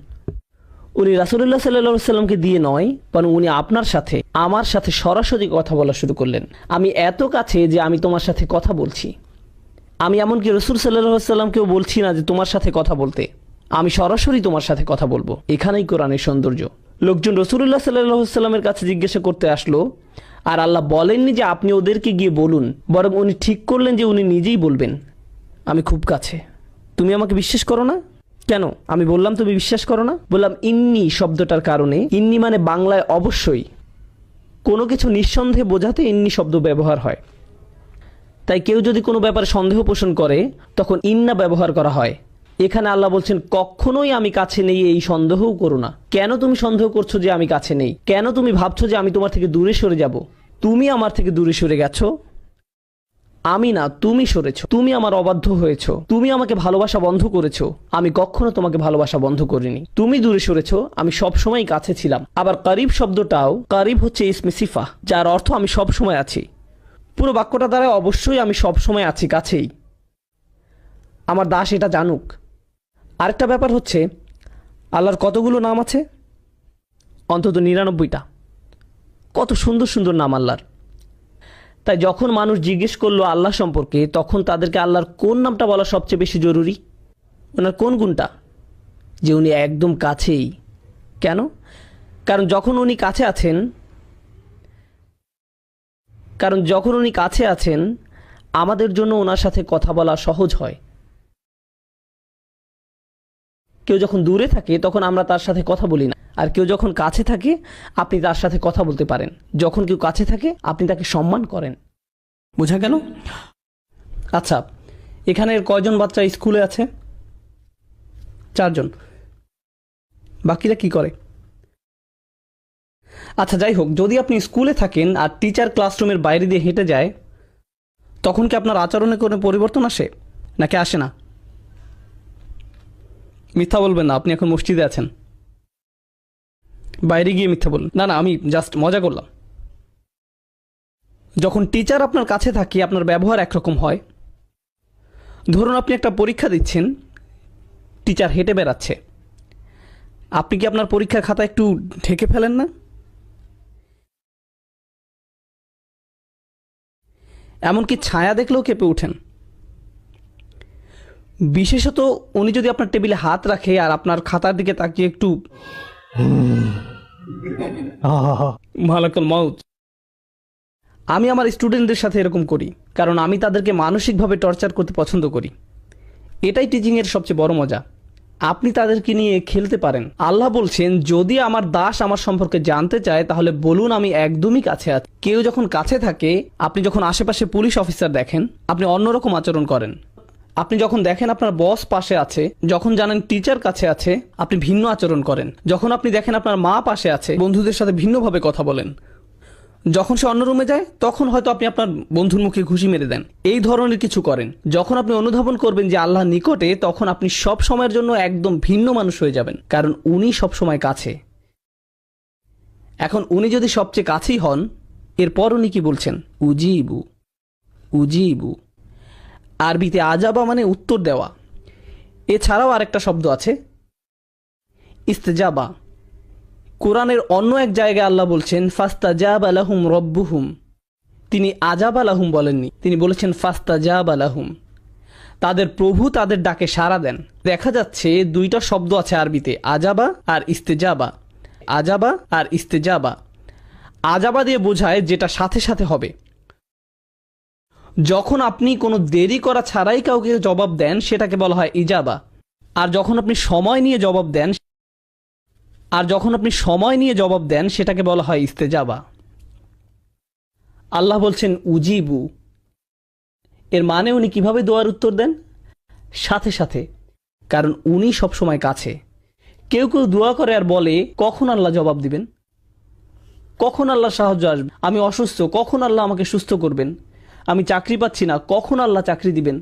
উনি রাসূলুল্লাহ সাল্লাল্লাহু আলাইহি সাল্লামকে দিয়ে নয়, বরং উনি আপনার সাথে, আমার সাথে সরাসরি কথা বলা শুরু করলেন। আমি এত কাছে যে আমি তোমার সাথে কথা বলছি। আমি এমনকি রাসূল সাল্লাল্লাহু আলাইহি সাল্লামকেও বলছি না যে তোমার সাথে কথা বলতে, আমি সরাসরি তোমার সাথে কথা বলবো। এখানেই কোরআনের সৌন্দর্য। লোকজন রাসূলুল্লাহ সাল্লাল্লাহু আলাইহি সাল্লামের কাছে জিজ্ঞাসা করতে আসলো, আর আল্লাহ বলেননি যে আপনি ওদেরকে গিয়ে বলুন, বরং উনি ঠিক করলেন যে উনি নিজেই বলবেন আমি খুব কাছে। তুমি আমাকে বিশ্বাস করো না কেন? আমি বললাম তুমি বিশ্বাস করো না? বললাম ইন্নি শব্দটার কারণে। ইন্নি মানে বাংলায় অবশ্যই, কোনো কিছু নিঃসন্দেহে বোঝাতে ইন্নি শব্দ ব্যবহার হয়। তাই কেউ যদি কোনো ব্যাপারে সন্দেহ পোষণ করে তখন ইন্না ব্যবহার করা হয়। এখানে আল্লাহ বলছেন কখনোই আমি কাছে নেই এই সন্দেহও করো না। কেন তুমি সন্দেহ করছো যে আমি কাছে নেই? কেন তুমি ভাবছো যে আমি তোমার থেকে দূরে সরে যাব? তুমি আমার থেকে দূরে সরে গেছো, আমি না, তুমি সরেছো। তুমি আমার অবাধ্য হয়েছো, তুমি আমাকে ভালোবাসা বন্ধ করেছো। আমি কখনো তোমাকে ভালোবাসা বন্ধ করিনি। তুমি দূরে সরেছো, আমি সব সময় কাছে ছিলাম। আবার করিব শব্দটাও, করিব হচ্ছে ইসমে সিফা, যার অর্থ আমি সব সময় আছি। পুরো বাক্যটা দ্বারা অবশ্যই আমি সব সময় আছি, কাছেই। আমার দাস এটা জানুক। আরেকটা ব্যাপার হচ্ছে আল্লাহর কতগুলো নাম আছে? অন্তত 99টা। কত সুন্দর সুন্দর নাম আল্লাহর। তাই যখন মানুষ জিজ্ঞেস করলো আল্লাহ সম্পর্কে, তখন তাদেরকে আল্লাহর কোন নামটা বলা সবচেয়ে বেশি জরুরি? ওনার কোন গুণটা? যে উনি একদম কাছেই। কেন? কারণ যখন উনি কাছে আছেন আমাদের জন্য ওনার সাথে কথা বলা সহজ হয়। কেউ যখন দূরে থাকে তখন আমরা তার সাথে কথা বলি না, আর কেউ যখন কাছে থাকে আপনি তার সাথে কথা বলতে পারেন। যখন কেউ কাছে থাকে আপনি তাকে সম্মান করেন। বোঝা গেল? আচ্ছা, এখানের কয়জন বাচ্চা স্কুলে আছে? 4 জন। বাকিরা কি করে? আচ্ছা যাই হোক, যদি আপনি স্কুলে থাকেন আর টিচার ক্লাসরুমের বাইরে দিয়ে হেঁটে যায়, তখন কি আপনার আচরণে কোনো পরিবর্তন আসে নাকি আসে না? মিথ্যা বলবেন না, আপনি এখন মসজিদে আছেন। বাইরে গিয়ে মিথ্যা বলুন। না না, আমি জাস্ট মজা করলাম। যখন টিচার আপনার কাছে থাকে আপনার ব্যবহার একরকম হয়। ধরুন আপনি একটা পরীক্ষা দিচ্ছেন, টিচার হেঁটে বেড়াচ্ছে, আপনি কি আপনার পরীক্ষার খাতা একটু ঢেকে ফেলেন না? এমনকি ছায়া দেখলেও কেঁপে ওঠেন। বিশেষত উনি যদি আপনার টেবিলে হাত রাখে আর আপনার খাতার দিকে তাকিয়ে একটু মালাকুল মাউত। আমি আমার স্টুডেন্টদের সাথে এরকম করি, কারণ আমি তাদেরকে মানসিকভাবে টর্চার করতে পছন্দ করি। এটাই টিচিংয়ের সবচেয়ে বড় মজা। আপনি তাদেরকে নিয়ে খেলতে পারেন। আল্লাহ বলছেন, যদি আমার দাস আমার সম্পর্কে জানতে চায় তাহলে বলুন আমি একদমই কাছে আছি। কেউ যখন কাছে থাকে, আপনি যখন আশেপাশে পুলিশ অফিসার দেখেন, আপনি অন্যরকম আচরণ করেন। আপনি যখন দেখেন আপনার বস পাশে আছে, যখন জানেন টিচার কাছে আছে, আপনি ভিন্ন আচরণ করেন। যখন আপনি দেখেন আপনার মা পাশে আছে, বন্ধুদের সাথে ভিন্নভাবে কথা বলেন। যখন সে অন্য রুমে যায়, তখন হয়তো আপনি আপনার বন্ধুর মুখে ঘুষি মেরে দেন। এই ধরনের কিছু করেন। যখন আপনি অনুধাবন করবেন যে আল্লাহ নিকটে, তখন আপনি সব সময়ের জন্য একদম ভিন্ন মানুষ হয়ে যাবেন, কারণ উনি সব সময় কাছে। এখন উনি যদি সবচেয়ে কাছেই হন, এরপর উনি কি বলছেন? উজিবু। উজিবু আরবিতে আজাবা মানে উত্তর দেওয়া। এছাড়াও আরেকটা শব্দ আছে ইস্তেজাবা। কোরআনের অন্য এক জায়গায় আল্লাহ বলছেন ফাস্তাজাবা লাহুম রব্বুহুম। তিনি আজাবা লাহুম বলেননি, তিনি বলেছেন ফাস্তাজাবা লাহুম। তাদের প্রভু তাদের ডাকে সাড়া দেন। দেখা যাচ্ছে দুইটা শব্দ আছে আরবিতে, আজাবা আর ইস্তেজাবা। আজাবা আর ইস্তেজাবা। আজাবা দিয়ে বোঝায় যেটা সাথে সাথে হবে। যখন আপনি কোনো দেরি করা ছাড়াই কাউকে জবাব দেন, সেটাকে বলা হয় ইজাবা। আর যখন আপনি সময় নিয়ে জবাব দেন, সেটাকে বলা হয় ইস্তেজাবা। আল্লাহ বলছেন উজিবু। এর মানে উনি কিভাবে দোয়ার উত্তর দেন? সাথে সাথে, কারণ উনি সবসময় কাছে। কেউ কেউ দোয়া করে আর বলে কখন আল্লাহ জবাব দিবেন, কখন আল্লাহ সাহায্য আসবে, আমি অসুস্থ, কখন আল্লাহ আমাকে সুস্থ করবেন, আমি চাকরি পাচ্ছি না, কখন আল্লাহ চাকরি দিবেন,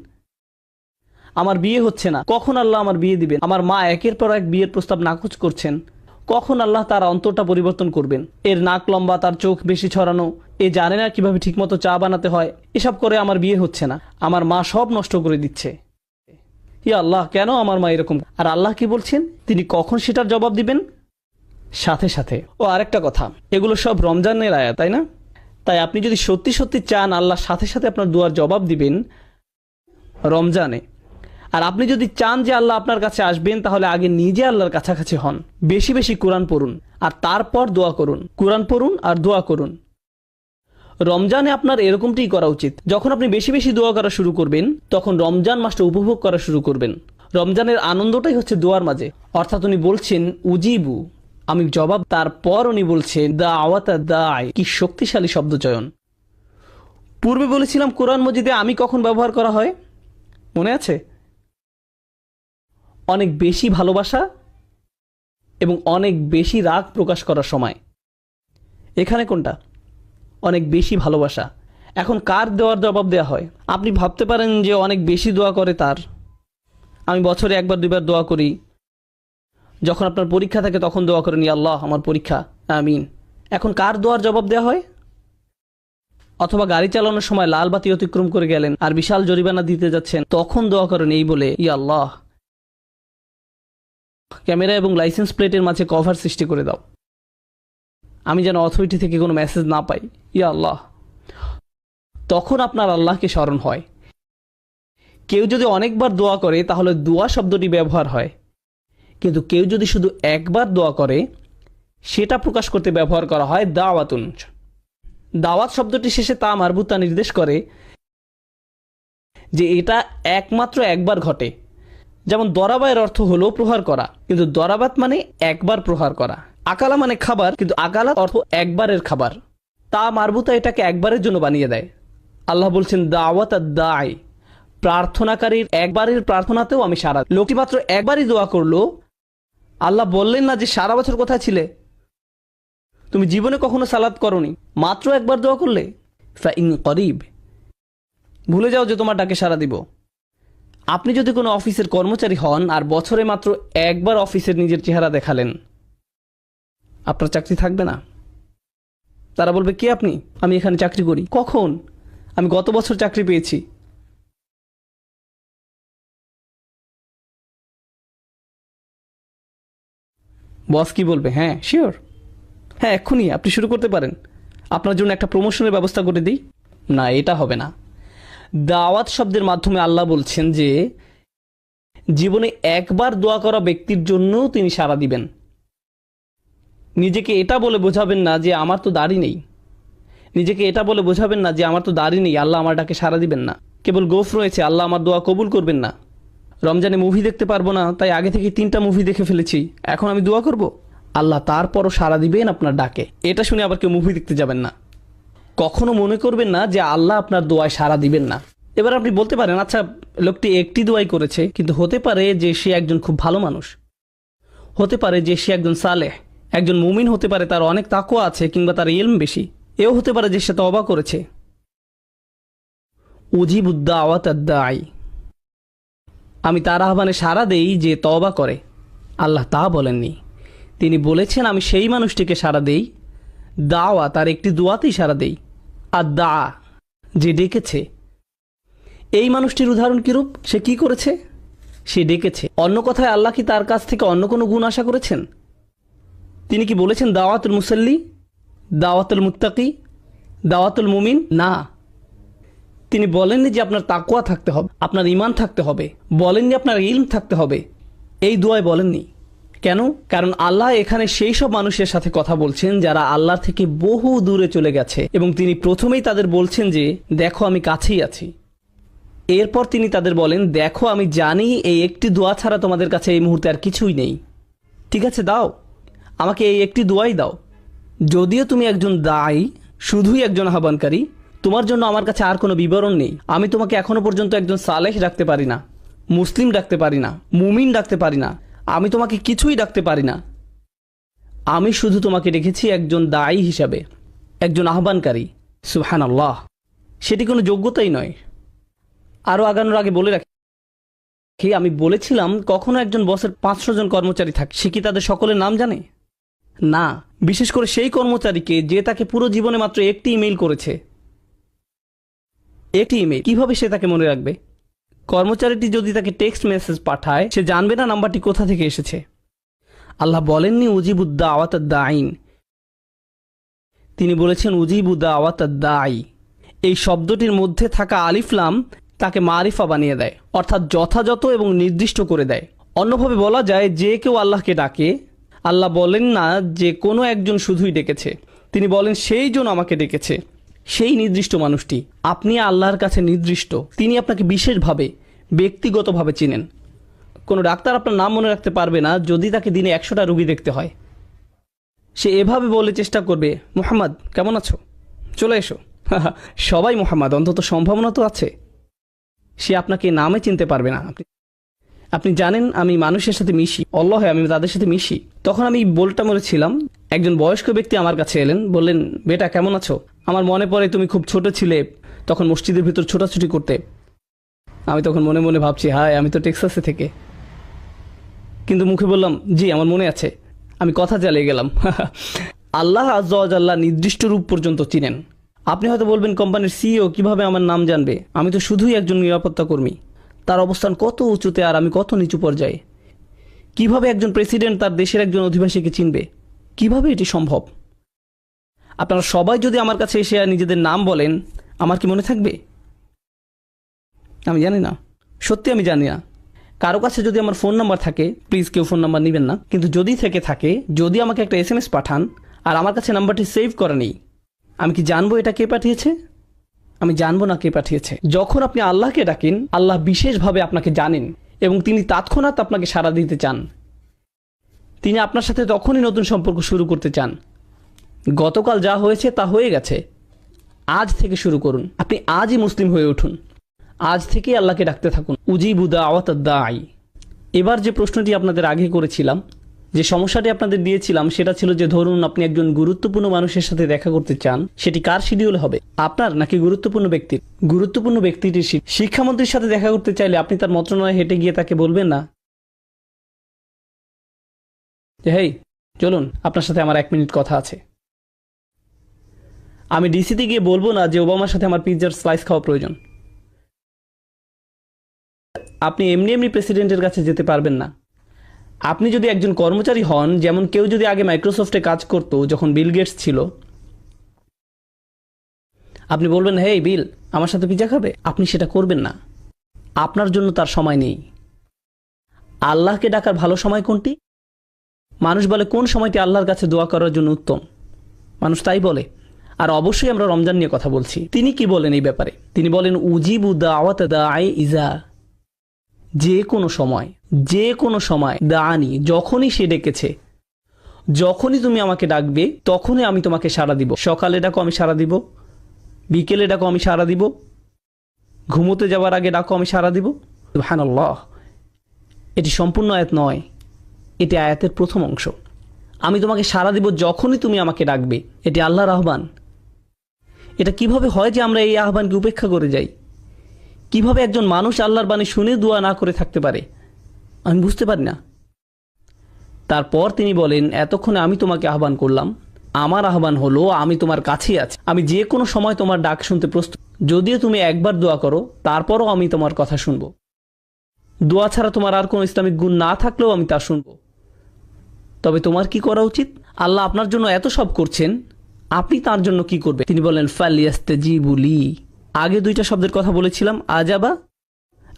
আমার বিয়ে হচ্ছে না, কখন আল্লাহ আমার বিয়ে দিবেন, আমার মা একের পর এক বিয়ের প্রস্তাব নাকচ করছেন, কখন আল্লাহ তার অন্তরটা পরিবর্তন করবেন, এর নাক লম্বা, তার চোখ বেশি ছড়ানো, এ জানে না কিভাবে ঠিকমতো চা বানাতে হয়, এসব করে আমার বিয়ে হচ্ছে না, আমার মা সব নষ্ট করে দিচ্ছে, ইয়া আল্লাহ কেন আমার মা এরকম। আর আল্লাহ কি বলছেন? তিনি কখন সেটার জবাব দিবেন? সাথে সাথে। ও আরেকটা কথা, এগুলো সব রমজানের আয়াত, তাই না? তাই আপনি যদি সত্যি সত্যি চান আল্লাহ সাথে সাথে আপনার দোয়ার জবাব দিবেন রমজানে, আর আপনি যদি চান যে আল্লাহ আপনার কাছে আসবেন, তাহলে আগে নিজে আল্লাহর কাছাকাছি হন, বেশি বেশি কোরআন পড়ুন, আর তারপর দোয়া করুন। কোরআন পড়ুন আর দোয়া করুন। রমজানে আপনার এরকমটাই করা উচিত। যখন আপনি বেশি বেশি দোয়া করা শুরু করবেন, তখন রমজান মাসটা উপভোগ করা শুরু করবেন। রমজানের আনন্দটাই হচ্ছে দোয়ার মাঝে। অর্থাৎ উনি বলছেন উজিবু, আমি জবাব। তারপর উনি বলছেন দাওয়াতা দায়। কি শক্তিশালী শব্দচয়ন। পূর্বে বলেছিলাম কোরআন মজিদে আমি কখন ব্যবহার করা হয়, মনে আছে? অনেক বেশি ভালোবাসা এবং অনেক বেশি রাগ প্রকাশ করার সময়। এখানে কোনটা? অনেক বেশি ভালোবাসা। এখন কার দোয়ার জবাব দেওয়া হয়? আপনি ভাবতে পারেন যে অনেক বেশি দোয়া করে তার। আমি বছরে একবার দুইবার দোয়া করি। যখন আপনার পরীক্ষা থাকে তখন দোয়া করেন ইয়া আল্লাহ আমার পরীক্ষা, আমিন। এখন কার দোয়ার জবাব দেওয়া হয়? অথবা গাড়ি চালানোর সময় লাল বাতি অতিক্রম করে গেলেন আর বিশাল জরিমানা দিতে যাচ্ছেন, তখন দোয়া করেন এই বলে ইয়া আল্লাহ ক্যামেরা এবং লাইসেন্স প্লেটের মাঝে কভার সৃষ্টি করে দাও, আমি যেন অথরিটি থেকে কোনো মেসেজ না পাই, ইয়া আল্লাহ। তখন আপনার আল্লাহকে স্মরণ হয়। কেউ যদি অনেকবার দোয়া করে তাহলে দোয়া শব্দটি ব্যবহার হয়, কিন্তু কেউ যদি শুধু একবার দোয়া করে সেটা প্রকাশ করতে ব্যবহার করা হয় দাওয়াতুন। দাওয়াত শব্দটি শেষে তা মারবুতা নির্দেশ করে যে এটা একমাত্র একবার ঘটে। যেমন দরাবায়ের অর্থ হলো প্রহার করা, কিন্তু দরাবাত মানে একবার প্রহার করা। আকালা মানে খাবার, কিন্তু আকালাত অর্থ একবারের খাবার। তা মারবুতা এটাকে একবারের জন্য বানিয়ে দেয়। আল্লাহ বলছেন দাওয়াত দায়, প্রার্থনাকারীর একবারের প্রার্থনাতেও আমি সারা। লোকটি মাত্র একবারই দোয়া করলো, আল্লাহ বললেন না যে সারা বছর কোথায় ছিলে, তুমি জীবনে কখনো সালাত করনি, মাত্র একবার দোয়া করলে। ফাইন করিব, ভুলে যাও যে তোমার ডাকে সাড়া দিব। আপনি যদি কোনো অফিসের কর্মচারী হন আর বছরে মাত্র একবার অফিসের নিজের চেহারা দেখালেন, আপনার চাকরি থাকবে না। তারা বলবে কে আপনি? আমি এখানে চাকরি করি। কখন? আমি গত বছর চাকরি পেয়েছি। বস কি বলবে? হ্যাঁ শিওর, হ্যাঁ এক্ষুনি আপনি শুরু করতে পারেন, আপনার জন্য একটা প্রমোশনের ব্যবস্থা করে দিই। না, এটা হবে না। দাওয়াত শব্দের মাধ্যমে আল্লাহ বলছেন যে জীবনে একবার দোয়া করা ব্যক্তির জন্যও তিনি সাড়া দিবেন। নিজেকে এটা বলে বোঝাবেন না যে আমার তো দাড়ি নেই, নিজেকে এটা বলে বোঝাবেন না যে আমার তো দাড়ি নেই, আল্লাহ আমার ডাকে সাড়া দিবেন না। কেবল গোফ রয়েছে, আল্লাহ আমার দোয়া কবুল করবেন না। রমজানে মুভি দেখতে পারবো না, তাই আগে থেকে 3টা মুভি দেখে ফেলেছি, এখন আমি দোয়া করব? আল্লাহ তারপরও সাড়া দিবেন আপনার ডাকে। এটা শুনে আবার কেউ মুভি দেখতে যাবেন না। কখনো মনে করবেন না যে আল্লাহ আপনার দোয়ায় সাড়া দিবেন না। এবার আপনি বলতে পারেন, আচ্ছা লোকটি একটি দোয়াই করেছে, কিন্তু হতে পারে যে সে একজন খুব ভালো মানুষ, হতে পারে যে সে একজন সালেহ, একজন মুমিন হতে পারে, তার অনেক তাকওয়া আছে, কিংবা তার ইলম বেশি। এও হতে পারে যে সে তওবা করেছে। উজিবুদ দাওয়াত আদ-দাঈ, আমি তার আহ্বানে সাড়া দেই যে তওবা করে। আল্লাহ তা বলেননি। তিনি বলেছেন আমি সেই মানুষটিকে সাড়া দেই, দাওয়া তার একটি দোয়াতেই সাড়া দেই, আর দা যে ডেকেছে। এই মানুষটির উদাহরণ কিরূপ? সে কি করেছে? সে ডেকেছে। অন্য কথায় আল্লাহ কি তার কাছ থেকে অন্য কোনো গুণ আশা করেছেন? তিনি কি বলেছেন দাওয়াতুল মুসাল্লি, দাওয়াতুল মুত্তাকি, দাওয়াতুল মুমিন? না। তিনি বলেননি যে আপনার তাকওয়া থাকতে হবে, আপনার ঈমান থাকতে হবে, বলেননি আপনার ইলম থাকতে হবে। এই দোয়ায় বলেননি। কেন? কারণ আল্লাহ এখানে সেই সব মানুষের সাথে কথা বলছেন যারা আল্লাহ থেকে বহু দূরে চলে গেছে, এবং তিনি প্রথমেই তাদের বলছেন যে দেখো আমি কাছেই আছি। এরপর তিনি তাদের বলেন দেখো আমি জানি এই একটি দোয়া ছাড়া তোমাদের কাছে এই মুহূর্তে আর কিছুই নেই। ঠিক আছে, দাও আমাকে এই একটি দোয়াই দাও। যদিও তুমি একজন দায়ী, শুধুই একজন আহ্বানকারী, তোমার জন্য আমার কাছে আর কোনো বিবরণ নেই। আমি তোমাকে এখনো পর্যন্ত একজন সালেহ ডাকতে পারি না, মুসলিম ডাকতে পারি না, মুমিন ডাকতে পারি না, আমি তোমাকে কিছুই ডাকতে পারি না। আমি শুধু তোমাকে রেখেছি একজন দায়ী হিসাবে, একজন আহ্বানকারী। সুবহানাল্লাহ, সেটি কোনো যোগ্যতাই নয়। আরও আগানোর আগে বলে রাখি, আমি বলেছিলাম কখনো একজন বসের 500 জন কর্মচারী থাকে, সে কি তাদের সকলের নাম জানে? না। বিশেষ করে সেই কর্মচারীকে যে তাকে পুরো জীবনে মাত্র একটি ইমেইল করেছে। একটি ইমেইল, কিভাবে সে তাকে মনে রাখবে? কর্মচারীটি যদি তাকে টেক্সট মেসেজ পাঠায়, সে জানবে না নাম্বারটি কোথা থেকে এসেছে। আল্লাহ বলেননি উজিবুদ দাওয়াত আদ-দাঈন, তিনি বলেছেন উজিবুদ দাওয়াত আদ-দাঈ। এই শব্দটির মধ্যে থাকা আলিফ লাম তাকে মারিফা বানিয়ে দেয়, অর্থাৎ যথাযথ এবং নির্দিষ্ট করে দেয়। অন্যভাবে বলা যায় যে কেউ আল্লাহকে ডাকে। আল্লাহ বলেন না যে কোনো একজন শুধুই ডেকেছে, তিনি বলেন সেই জন আমাকে ডেকেছে, সেই নির্দিষ্ট মানুষটি। আপনি আল্লাহর কাছে নির্দিষ্ট, তিনি আপনাকে বিশেষভাবে ব্যক্তিগতভাবে চিনেন। কোনো ডাক্তার আপনার নাম মনে রাখতে পারবে না যদি তাকে দিনে 100টা রুগী দেখতে হয়। সে এভাবে বলে চেষ্টা করবে, মুহাম্মদ কেমন আছো, চলে এসো। সবাই মুহাম্মদ, অন্তত সম্ভাবনা তো আছে। সে আপনাকে নামে চিনতে পারবে না। আপনি জানেন আমি মানুষের সাথে মিশি, আল্লাহ আমি তাদের সাথে মিশি। তখন আমি বলটা মরেছিলাম। একজন বয়স্ক ব্যক্তি আমার কাছে এলেন, বললেন বেটা কেমন আছো? আমার মনে পড়ে তুমি খুব ছোট ছিলে, তখন মসজিদের ভিতর ছোটাছুটি করতে। আমি তখন মনে মনে ভাবছি, হায় আমি তো টেক্সাসে থেকে। কিন্তু মুখে বললাম জি আমার মনে আছে। আমি কথা চালিয়ে গেলাম। আল্লাহ আজ্জা ওয়া জাল্লা নির্দিষ্ট রূপ পর্যন্ত চিনেন। আপনি হয়তো বলবেন কোম্পানির সিইও কিভাবে আমার নাম জানবে? আমি তো শুধুই একজন নিরাপত্তা কর্মী। তার অবস্থান কত উঁচুতে আর আমি কত নিচু পর্যায়ে। কিভাবে একজন প্রেসিডেন্ট তার দেশের একজন অধিবাসীকে চিনবে? কিভাবে এটি সম্ভব? আপনারা সবাই যদি আমার কাছে এসে নিজেদের নাম বলেন, আমার কি মনে থাকবে? আমি জানি না, সত্যি আমি জানি না। কারো কাছে যদি আমার ফোন নাম্বার থাকে, প্লিজ কেউ ফোন নাম্বার নেবেন না, কিন্তু যদি থেকে থাকে, যদি আমাকে একটা SMS পাঠান আর আমার কাছে নাম্বারটি সেভ করা নেই, আমি কি জানবো এটা কে পাঠিয়েছে? আমি জানবো না কে পাঠিয়েছে। যখন আপনি আল্লাহকে ডাকেন, আল্লাহ বিশেষভাবে আপনাকে জানেন এবং তিনি তৎক্ষণাৎ আপনাকে সাড়া দিতে চান। তিনি আপনার সাথে তখনই নতুন সম্পর্ক শুরু করতে চান। গতকাল যা হয়েছে তা হয়ে গেছে, আজ থেকে শুরু করুন। আপনি আজই মুসলিম হয়ে উঠুন, আজ থেকেই আল্লাহকে ডাকতে থাকুন। উজিবু দাওয়াত আদ-দাঈ। এবার যে প্রশ্নটি আপনাদের আগে করেছিলাম, যে সমস্যাটি আপনাদের দিয়েছিলাম, সেটা ছিল যে ধরুন আপনি একজন গুরুত্বপূর্ণ মানুষের সাথে দেখা করতে চান, সেটি কার শিডিউল হবে? আপনার নাকি গুরুত্বপূর্ণ ব্যক্তির? গুরুত্বপূর্ণ ব্যক্তিটির। শিক্ষামন্ত্রীর সাথে দেখা করতে চাইলে আপনি তার মন্ত্রণালয়ে হেঁটে গিয়ে তাকে বলবেন না যে হেই চলুন আপনার সাথে আমার 1 মিনিট কথা আছে। আমি ডিসিতে গিয়ে বলবো না যে ওবামার সাথে আমার পিৎজার স্লাইস খাওয়া প্রয়োজন। আপনি এমনি এমনি প্রেসিডেন্টের কাছে যেতে পারবেন না। আপনি যদি একজন কর্মচারী হন, যেমন কেউ যদি আগে মাইক্রোসফটে কাজ করত যখন বিল গেটস ছিল, আপনি বলবেন হেই বিল আমার সাথে পিৎজা খাবে? আপনি সেটা করবেন না, আপনার জন্য তার সময় নেই। আল্লাহকে ডাকার ভালো সময় কোনটি? মানুষ বলে কোন সময়টি আল্লাহর কাছে দোয়া করার জন্য উত্তম? মানুষ তাই বলে। আর অবশ্যই আমরা রমজান নিয়ে কথা বলছি। তিনি কি বলেন এই ব্যাপারে? তিনি বলেন উজিবু দাওয়াত দাঈ ইজা, যে কোনো সময় দানি, যখনই সে ডেকেছে, যখনই তুমি আমাকে ডাকবে তখনই আমি তোমাকে সাড়া দিব। সকালে ডাকো আমি সাড়া দিব, বিকেলে ডাকো আমি সাড়া দিব, ঘুমোতে যাওয়ার আগে ডাকো আমি সাড়া দিব। সুবহানাল্লাহ। এটি সম্পূর্ণ আয়াত নয়, এটি আয়াতের প্রথম অংশ। আমি তোমাকে সাড়া দিব যখনই তুমি আমাকে ডাকবে, এটি আল্লাহর আহ্বান। এটা কিভাবে হয় যে আমরা এই আহ্বানকে উপেক্ষা করে যাই? কিভাবে একজন মানুষ আল্লাহর বাণী শুনে দোয়া না করে থাকতে পারে? আমি বুঝতে পারি না। তারপর তিনি বলেন, এতক্ষণে আমি তোমাকে আহ্বান করলাম, আমার আহ্বান হলো আমি তোমার কাছেই আছি, আমি যে কোনো সময় তোমার ডাক শুনতে প্রস্তুত। যদিও তুমি একবার দোয়া করো, তারপরও আমি তোমার কথা শুনব। দোয়া ছাড়া তোমার আর কোনো ইসলামিক গুণ না থাকলেও আমি তা শুনব। তবে তোমার কি করা উচিত? আল্লাহ আপনার জন্য এত সব করছেন, আপনি তার জন্য কি করবে? তিনি বলেন ফালিয়াস্তাজিবু লি। আগে দুইটা শব্দের কথা বলেছিলাম, আজাবা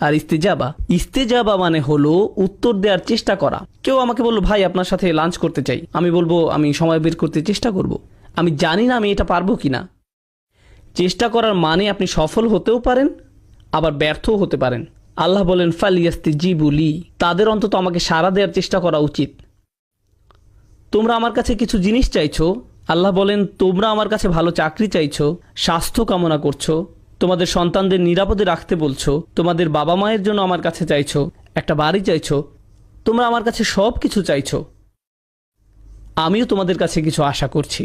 আর ইস্তেজাবা। ইস্তেজাবা মানে হলো উত্তর দেওয়ার চেষ্টা করা। কেউ আমাকে বললো, ভাই আপনার সাথে লাঞ্চ করতে চাই, আমি বলবো আমি সময় বের করতে চেষ্টা করব। আমি জানি না আমি এটা পারবো কিনা। চেষ্টা করার মানে আপনি সফল হতেও পারেন, আবার ব্যর্থও হতে পারেন। আল্লাহ বলেন ফালিয়াস্তাজিবু লি, তাদের অন্তত আমাকে সাড়া দেওয়ার চেষ্টা করা উচিত। তোমরা আমার কাছে কিছু জিনিস চাইছো, আল্লাহ বলেন তোমরা আমার কাছে ভালো চাকরি চাইছো, স্বাস্থ্য কামনা করছো, তোমাদের সন্তানদের নিরাপদে রাখতে বলছো, তোমাদের বাবা মায়ের জন্য আমার কাছে চাইছো, একটা বাড়ি চাইছো, তোমরা আমার কাছে সব কিছু চাইছো। আমিও তোমাদের কাছে কিছু আশা করছি।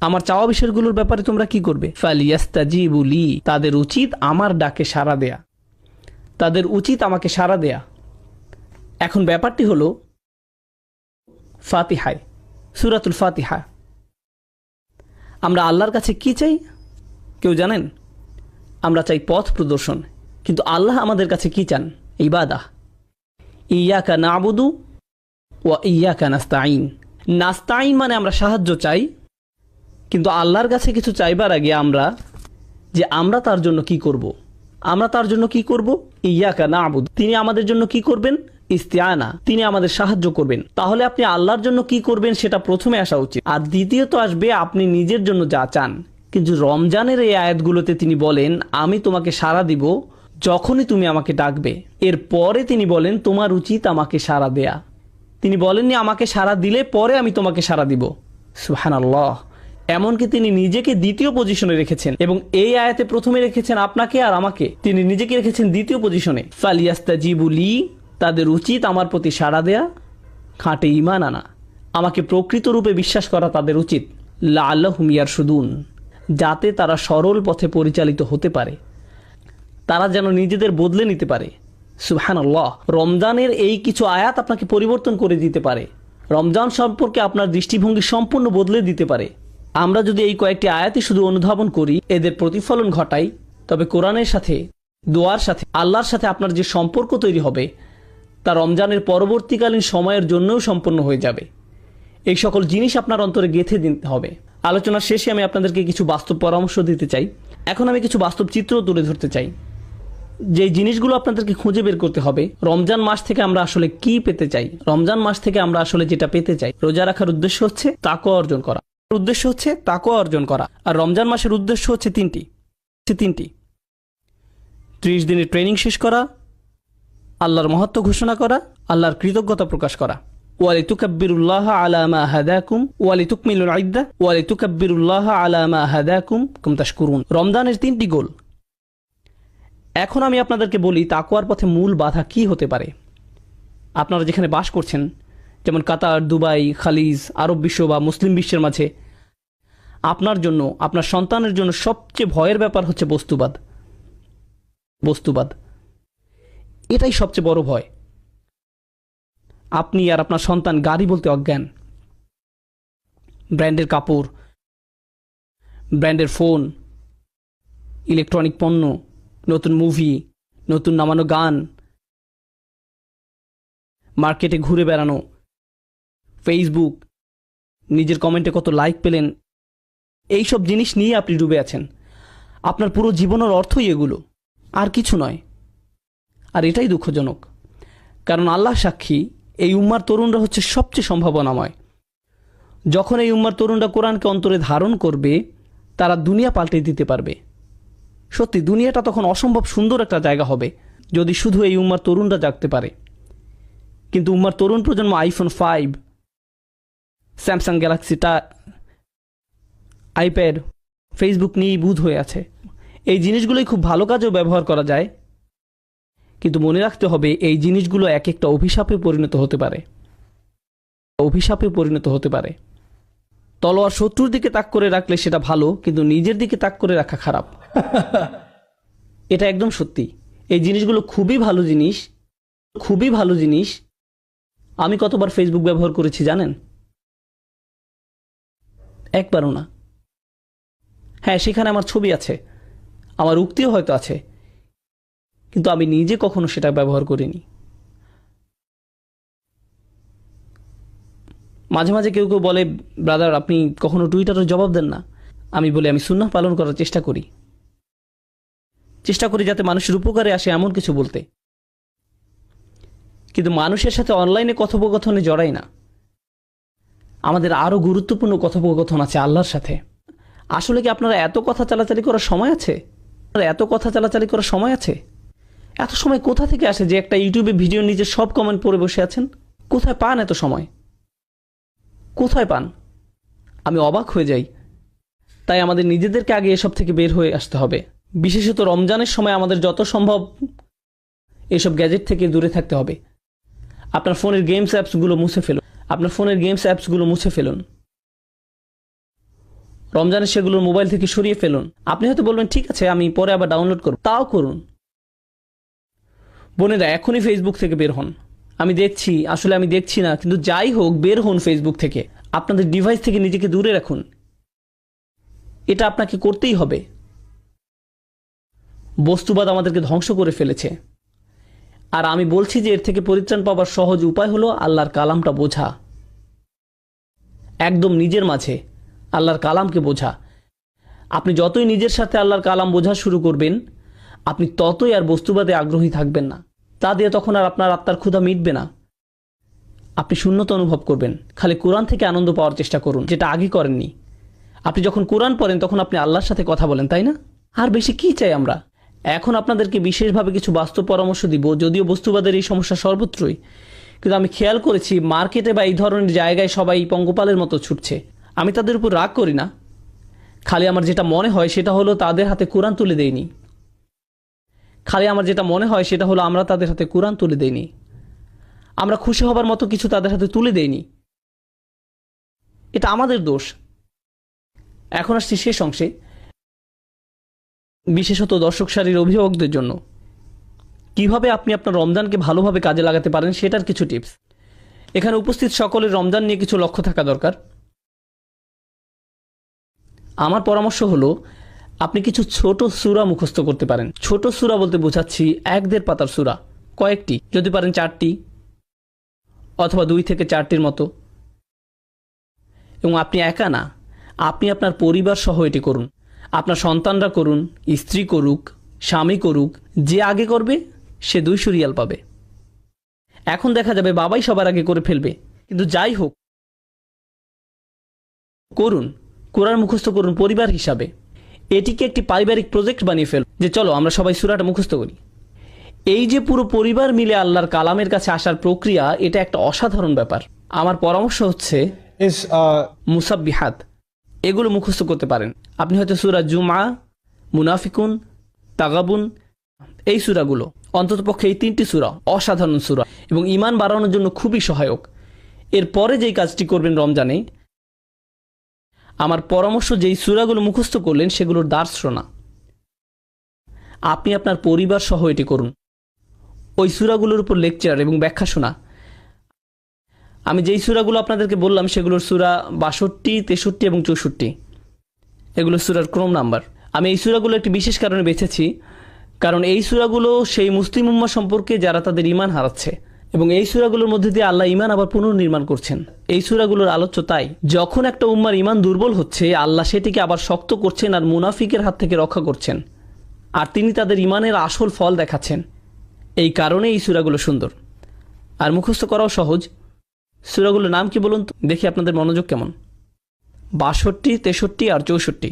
আমার চাওয়া বিষয়গুলোর ব্যাপারে তোমরা কি করবে? ফালিয়াস্তাজিবু লি, তাদের উচিত আমার ডাকে সাড়া দেয়া, তাদের উচিত আমাকে সাড়া দেয়া। এখন ব্যাপারটি হলো ফাতিহায়, সূরাতুল ফাতিহা, আমরা আল্লাহর কাছে কি চাই কেউ জানেন? আমরা চাই পথ প্রদর্শন, কিন্তু আল্লাহ আমাদের কাছে কি চান? ইবাদাহ। ইয়াকা নাবুদু ওয়া ইয়াকা নাস্তাইন। নাস্তাইন মানে আমরা সাহায্য চাই, কিন্তু আল্লাহর কাছে কিছু চাইবার আগে আমরা তার জন্য কি করব? আমরা তার জন্য কি করব? ইয়াকা নাবুদু, তিনি আমাদের জন্য কি করবেন? ইস্তিআনা, তিনি আমাদের সাহায্য করবেন। তাহলে আপনি আল্লাহর জন্য কি করবেন সেটা প্রথমে আসা উচিত, আর দ্বিতীয়ত আসবে আপনি নিজের জন্য যা চান। কিন্তু রমজানের এই আয়াতগুলোতে তিনি বলেন আমি তোমাকে সাড়া দিব যখনই তুমি আমাকে ডাকবে। এরপরে তিনি বলেন তোমার উচিত আমাকে সাড়া দেয়া। তিনি বলেননি আমাকে সাড়া দিলে পরে আমি তোমাকে সাড়া দিব। সুবহানাল্লাহ। এমনকি তিনি নিজেকে দ্বিতীয় পজিশনে রেখেছেন, এবং এই আয়াতে প্রথমে রেখেছেন আপনাকে আর আমাকে, তিনি নিজেকে রেখেছেন দ্বিতীয় পজিশনে। ফালিয়াস্তাজিবু লি, তাদের উচিত আমার প্রতি সাড়া দেয়া, খাঁটে ঈমান আনা, আমাকে প্রকৃত রূপে বিশ্বাস করা তাদের উচিত। লাআল্লাহুম ইয়ারশুদুন, যাতে তারা সরল পথে পরিচালিত হতে পারে, তারা যেন নিজেদের বদলে নিতে পারে। সুবহানাল্লাহ। রমজানের এই কিছু আয়াত আপনাকে পরিবর্তন করে দিতে পারে, রমজান সম্পর্কে আপনার দৃষ্টিভঙ্গি সম্পূর্ণ বদলে দিতে পারে। আমরা যদি এই কয়েকটি আয়াতই শুধু অনুধাবন করি, এদের প্রতিফলন ঘটাই, তবে কোরআনের সাথে, দোয়ার সাথে, আল্লাহর সাথে আপনার যে সম্পর্ক তৈরি হবে তা রমজানের পরবর্তীকালীন সময়ের জন্যও সম্পন্ন হয়ে যাবে। এই সকল জিনিস আপনার অন্তরে গেঁথে দিতে হবে। আলোচনার শেষে আমি আপনাদেরকে কিছু বাস্তব পরামর্শ দিতে চাই। এখন আমি কিছু বাস্তব চিত্র তুলে ধরতে চাই, যে জিনিসগুলো আপনাদেরকে খুঁজে বের করতে হবে। রমজান মাস থেকে আমরা আসলে কি পেতে চাই? রমজান মাস থেকে আমরা আসলে যেটা পেতে চাই, রোজা রাখার উদ্দেশ্য হচ্ছে তাকওয়া অর্জন করা, আর রমজান মাসের উদ্দেশ্য হচ্ছে তিনটি। 30 দিনের ট্রেনিং শেষ করা, আল্লাহর মহত্ব ঘোষণা করা, আল্লাহর কৃতজ্ঞতা প্রকাশ করা। ওয়ালিতুকাব্বিরুল্লাহ আলা মা হাদাকুম ওয়ালিতুকমিলুল ইদ্দাহ ওয়ালিতুকাব্বিরুল্লাহ আলা মা হাদাকুম কুম তাশকুরুন। রমজানের 3টি গোল। এখন আমি আপনাদেরকে বলি তাকওয়ার পথে মূল বাধা কি হতে পারে। আপনারা যেখানে বাস করছেন, যেমন কাতার, দুবাই, খালিজ, আরব বিশ্ব বা মুসলিম বিশ্বের মাঝে, আপনার জন্য, আপনার সন্তানের জন্য সবচেয়ে ভয়ের ব্যাপার হচ্ছে বস্তুবাদ। এটাই সবচেয়ে বড় ভয়। আপনি আর আপনার সন্তান গাড়ি বলতে অজ্ঞান, ব্র্যান্ডের কাপড়, ব্র্যান্ডের ফোন, ইলেকট্রনিক পণ্য, নতুন মুভি, নতুন নামানো গান, মার্কেটে ঘুরে বেড়ানো, ফেসবুক, নিজের কমেন্টে কত লাইক পেলেন, এই সব জিনিস নিয়ে আপনি ডুবে আছেন। আপনার পুরো জীবনের অর্থই এগুলো, আর কিছু নয়। আর এটাই দুঃখজনক, কারণ আল্লাহ সাক্ষী, এই উম্মার তরুণরা হচ্ছে সবচেয়ে সম্ভাবনাময়। যখন এই উম্মার তরুণরা কোরআনকে অন্তরে ধারণ করবে, তারা দুনিয়া পাল্টে দিতে পারবে। সত্যি দুনিয়াটা তখন অসম্ভব সুন্দর একটা জায়গা হবে, যদি শুধু এই উম্মার তরুণরা জাগতে পারে। কিন্তু উম্মার তরুণ প্রজন্ম আইফোন 5, স্যামসাং গ্যালাক্সিটা, আইপ্যাড, ফেসবুক নিয়েই বুঁদ হয়ে আছে। এই জিনিসগুলোই খুব ভালো কাজেও ব্যবহার করা যায়, কিন্তু মনে রাখতে হবে এই জিনিসগুলো এক একটা অভিশাপে পরিণত হতে পারে। তলোয়ার শত্রুর দিকে তাক করে রাখলে সেটা ভালো, কিন্তু নিজের দিকে তাক করে রাখা খারাপ। এটা একদম সত্যি। এই জিনিসগুলো খুবই ভালো জিনিস। আমি কতবার ফেসবুক ব্যবহার করেছি জানেন? একবারও না। হ্যাঁ, সেখানে আমার ছবি আছে, আমার উক্তিও হয়তো আছে, কিন্তু আমি নিজে কখনো সেটা ব্যবহার করিনি। মাঝে মাঝে কেউ বলে, ব্রাদার আপনি কখনো টুইটারে জবাব দেন না। আমি বলি আমি সুন্নাহ পালন করার চেষ্টা করি যাতে মানুষের উপকারে আসে এমন কিছু বলতে, কিন্তু মানুষের সাথে অনলাইনে কথোপকথনে জড়াই না। আমাদের আরও গুরুত্বপূর্ণ কথোপকথন আছে আল্লাহর সাথে। আসলে কি আপনারা এত কথা চালাচালি করার সময় আছে? এত সময় কোথা থেকে আসে যে একটা ইউটিউবে ভিডিও নিচে সব কমেন্ট পড়ে বসে আছেন? কোথায় পান এত সময়? আমি অবাক হয়ে যাই। তাই আমাদের নিজেদেরকে আগে এসব থেকে বের হয়ে আসতে হবে। বিশেষত রমজানের সময় আমাদের যত সম্ভব এসব গ্যাজেট থেকে দূরে থাকতে হবে। আপনার ফোনের গেমস অ্যাপসগুলো মুছে ফেলুন। রমজানে সেগুলো মোবাইল থেকে সরিয়ে ফেলুন। আপনি হয়তো বলবেন ঠিক আছে, আমি পরে আবার ডাউনলোড করব। তাও করুন। বোনেরা, এখনই ফেসবুক থেকে বের হন। আমি দেখছি না, কিন্তু যাই হোক, বের হন ফেসবুক থেকে। আপনাদের ডিভাইস থেকে নিজেকে দূরে রাখুন। এটা আপনাকে করতেই হবে। বস্তুবাদ আমাদেরকে ধ্বংস করে ফেলেছে, আর আমি বলছি যে এর থেকে পরিত্রাণ পাওয়ার সহজ উপায় হলো আল্লাহর কালামটা বোঝা। একদম নিজের মাঝে আল্লাহর কালামকে বোঝা। আপনি যতই নিজের সাথে আল্লাহর কালাম বোঝা শুরু করবেন, আপনি ততই আর বস্তুবাদে আগ্রহী থাকবেন না। তা দিয়ে তখন আর আপনার আত্মার ক্ষুধা মিটবে না। আপনি শূন্যতা অনুভব করবেন। খালি কোরআন থেকে আনন্দ পাওয়ার চেষ্টা করুন, যেটা আগে করেননি। আপনি যখন কোরআন পড়েন তখন আপনি আল্লাহর সাথে কথা বলেন, তাই না? আর বেশি কি চাই আমরা? এখন আপনাদেরকে বিশেষভাবে কিছু বাস্তব পরামর্শ দিব, যদিও বস্তুবাদের এই সমস্যা সর্বত্রই। কিন্তু আমি খেয়াল করেছি মার্কেটে বা এই ধরনের জায়গায় সবাই পঙ্গপালের মতো ছুটছে। আমি তাদের উপর রাগ করি না, খালি আমার যেটা মনে হয় সেটা হলো তাদের হাতে কোরআন তুলে দেইনি। আমরা তাদের হাতে কোরআন তুলে দেইনি। আমরা খুশি হবার মতো কিছু তাদের হাতে তুলে দেইনি। এটা আমাদের দোষ। এখন আসছি শেষ অংশে, বিশেষত দর্শক সারির অভিভাবকদের জন্য কিভাবে আপনি আপনার রমজানকে ভালোভাবে কাজে লাগাতে পারেন সেটার কিছু টিপস। এখানে উপস্থিত সকলের রমজান নিয়ে কিছু লক্ষ্য থাকা দরকার। আমার পরামর্শ হলো আপনি কিছু ছোট সূরা মুখস্থ করতে পারেন। ছোট সূরা বলতে বোঝাচ্ছি 1-1.5 পাতার সূরা, কয়েকটি, যদি পারেন 4টি অথবা 2 থেকে 4টির মতো। এবং আপনি একা না, আপনি আপনার পরিবার সহ এটি করুন। আপনার সন্তানরা করুন, স্ত্রী করুক, স্বামী করুক, যে আগে করবে সে 200 রিয়াল পাবে। এখন দেখা যাবে বাবাই সবার আগে করে ফেলবে, কিন্তু যাই হোক, করুন, কোরআন মুখস্থ করুন পরিবার হিসাবে। এটিকে একটি পারিবারিক প্রজেক্ট বানিয়ে ফেল, যে চলো আমরা সবাই সূরাটা মুখস্থ করি। এই যে পুরো পরিবার মিলে আল্লাহর কালামের কাছে আসার প্রক্রিয়া, এটা একটা অসাধারণ ব্যাপার। আমার পরামর্শ হচ্ছে মুসাব্বিহাত, এগুলো মুখস্থ করতে পারেন। আপনি হয়তো সূরা জুমা, মুনাফিকুন, তাগাবুন, এই সূরাগুলো, অন্ততপক্ষে এই 3টি সূরা অসাধারণ সূরা এবং ঈমান বাড়ানোর জন্য খুবই সহায়ক। এরপরে যেই কাজটি করবেন রমজানে, আমার পরামর্শ, যেই সূরাগুলো মুখস্থ করলেন সেগুলোর দার্স শোনা। আপনি আপনার পরিবার সহ এটি করুন। ওই সূরাগুলোর উপর লেকচার এবং ব্যাখ্যা শোনা। আমি যেই সূরাগুলো আপনাদেরকে বললাম সেগুলোর সূরা 62, 63 এবং 64, এগুলো সূরার ক্রম নাম্বার। আমি এই সূরাগুলো একটি বিশেষ কারণে বেছেছি, কারণ এই সূরাগুলো সেই মুসলিম উম্মাহ সম্পর্কে যারা তাদের ঈমান হারাচ্ছে, এবং এই সূরাগুলোর মধ্যে দিয়ে আল্লাহ ঈমান আবার পুনর্নির্মাণ করছেন। এই সূরাগুলোর আলোচ্য তাই, যখন একটা উম্মার ঈমান দুর্বল হচ্ছে, আল্লাহ সেটিকে আবার শক্ত করছেন আর মুনাফিকের হাত থেকে রক্ষা করছেন, আর তিনি তাদের ঈমানের আসল ফল দেখাচ্ছেন। এই কারণে এই সূরাগুলো সুন্দর আর মুখস্থ করাও সহজ। সূরাগুলোর নাম কি বলুন তো, দেখি আপনাদের মনোযোগ কেমন। 62, 63 আর 64।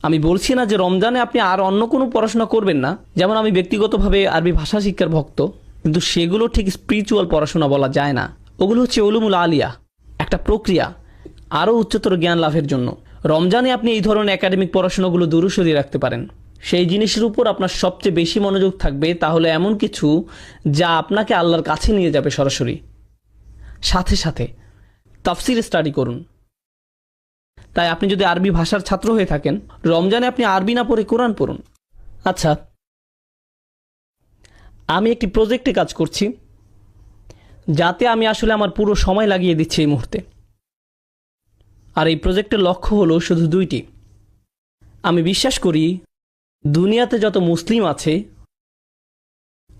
আমি বলছি না যে রমজানে আপনি আর অন্য কোনো পড়াশোনা করবেন না, যেমন আমি ব্যক্তিগতভাবে আরবি ভাষা শিক্ষার ভক্ত, কিন্তু সেগুলো ঠিক স্পিরিচুয়াল পড়াশোনা বলা যায় না। ওগুলো হচ্ছে উলুমুল আলিয়া, একটা প্রক্রিয়া আরও উচ্চতর জ্ঞান লাভের জন্য। রমজানে আপনি এই ধরনের একাডেমিক পড়াশোনাগুলো দূরে সরিয়ে রাখতে পারেন। সেই জিনিসের উপর আপনার সবচেয়ে বেশি মনোযোগ থাকবে, তাহলে এমন কিছু যা আপনাকে আল্লাহর কাছে নিয়ে যাবে সরাসরি। সাথে সাথে তাফসির স্টাডি করুন। তাই আপনি যদি আরবি ভাষার ছাত্র হয়ে থাকেন, রমজানে আপনি আরবি না পড়ে কোরআন পড়ুন। আচ্ছা, আমি একটি প্রজেক্টে কাজ করছি, যাতে আমি আসলে আমার পুরো সময় লাগিয়ে দিচ্ছি এই মুহূর্তে। আর এই প্রজেক্টের লক্ষ্য হলো শুধু দুইটি। আমি বিশ্বাস করি দুনিয়াতে যত মুসলিম আছে,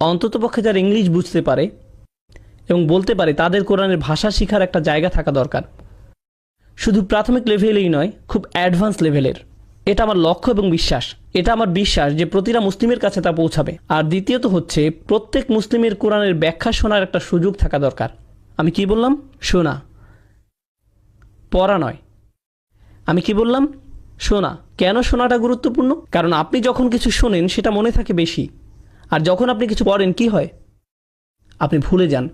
অন্ততপক্ষে যারা ইংলিশ বুঝতে পারে এবং বলতে পারে, তাদের কোরআনের ভাষা শেখার একটা জায়গা থাকা দরকার। শুধু প্রাথমিক লেভেলেই নয়, খুব অ্যাডভান্স লেভেলের। এটা আমার লক্ষ্য এবং বিশ্বাস। এটা আমার বিশ্বাস যে প্রতিটা মুসলিমের কাছে তা পৌঁছাবে। আর দ্বিতীয়ত হচ্ছে, প্রত্যেক মুসলিমের কোরআনের ব্যাখ্যা শোনার একটা সুযোগ থাকা দরকার। আমি কি বললাম? শোনা, পড়া নয়। আমি কি বললাম? শোনা। কেন শোনাটা গুরুত্বপূর্ণ? কারণ আপনি যখন কিছু শোনেন সেটা মনে থাকে বেশি, আর যখন আপনি কিছু পড়েন কি হয়? আপনি ভুলে যান।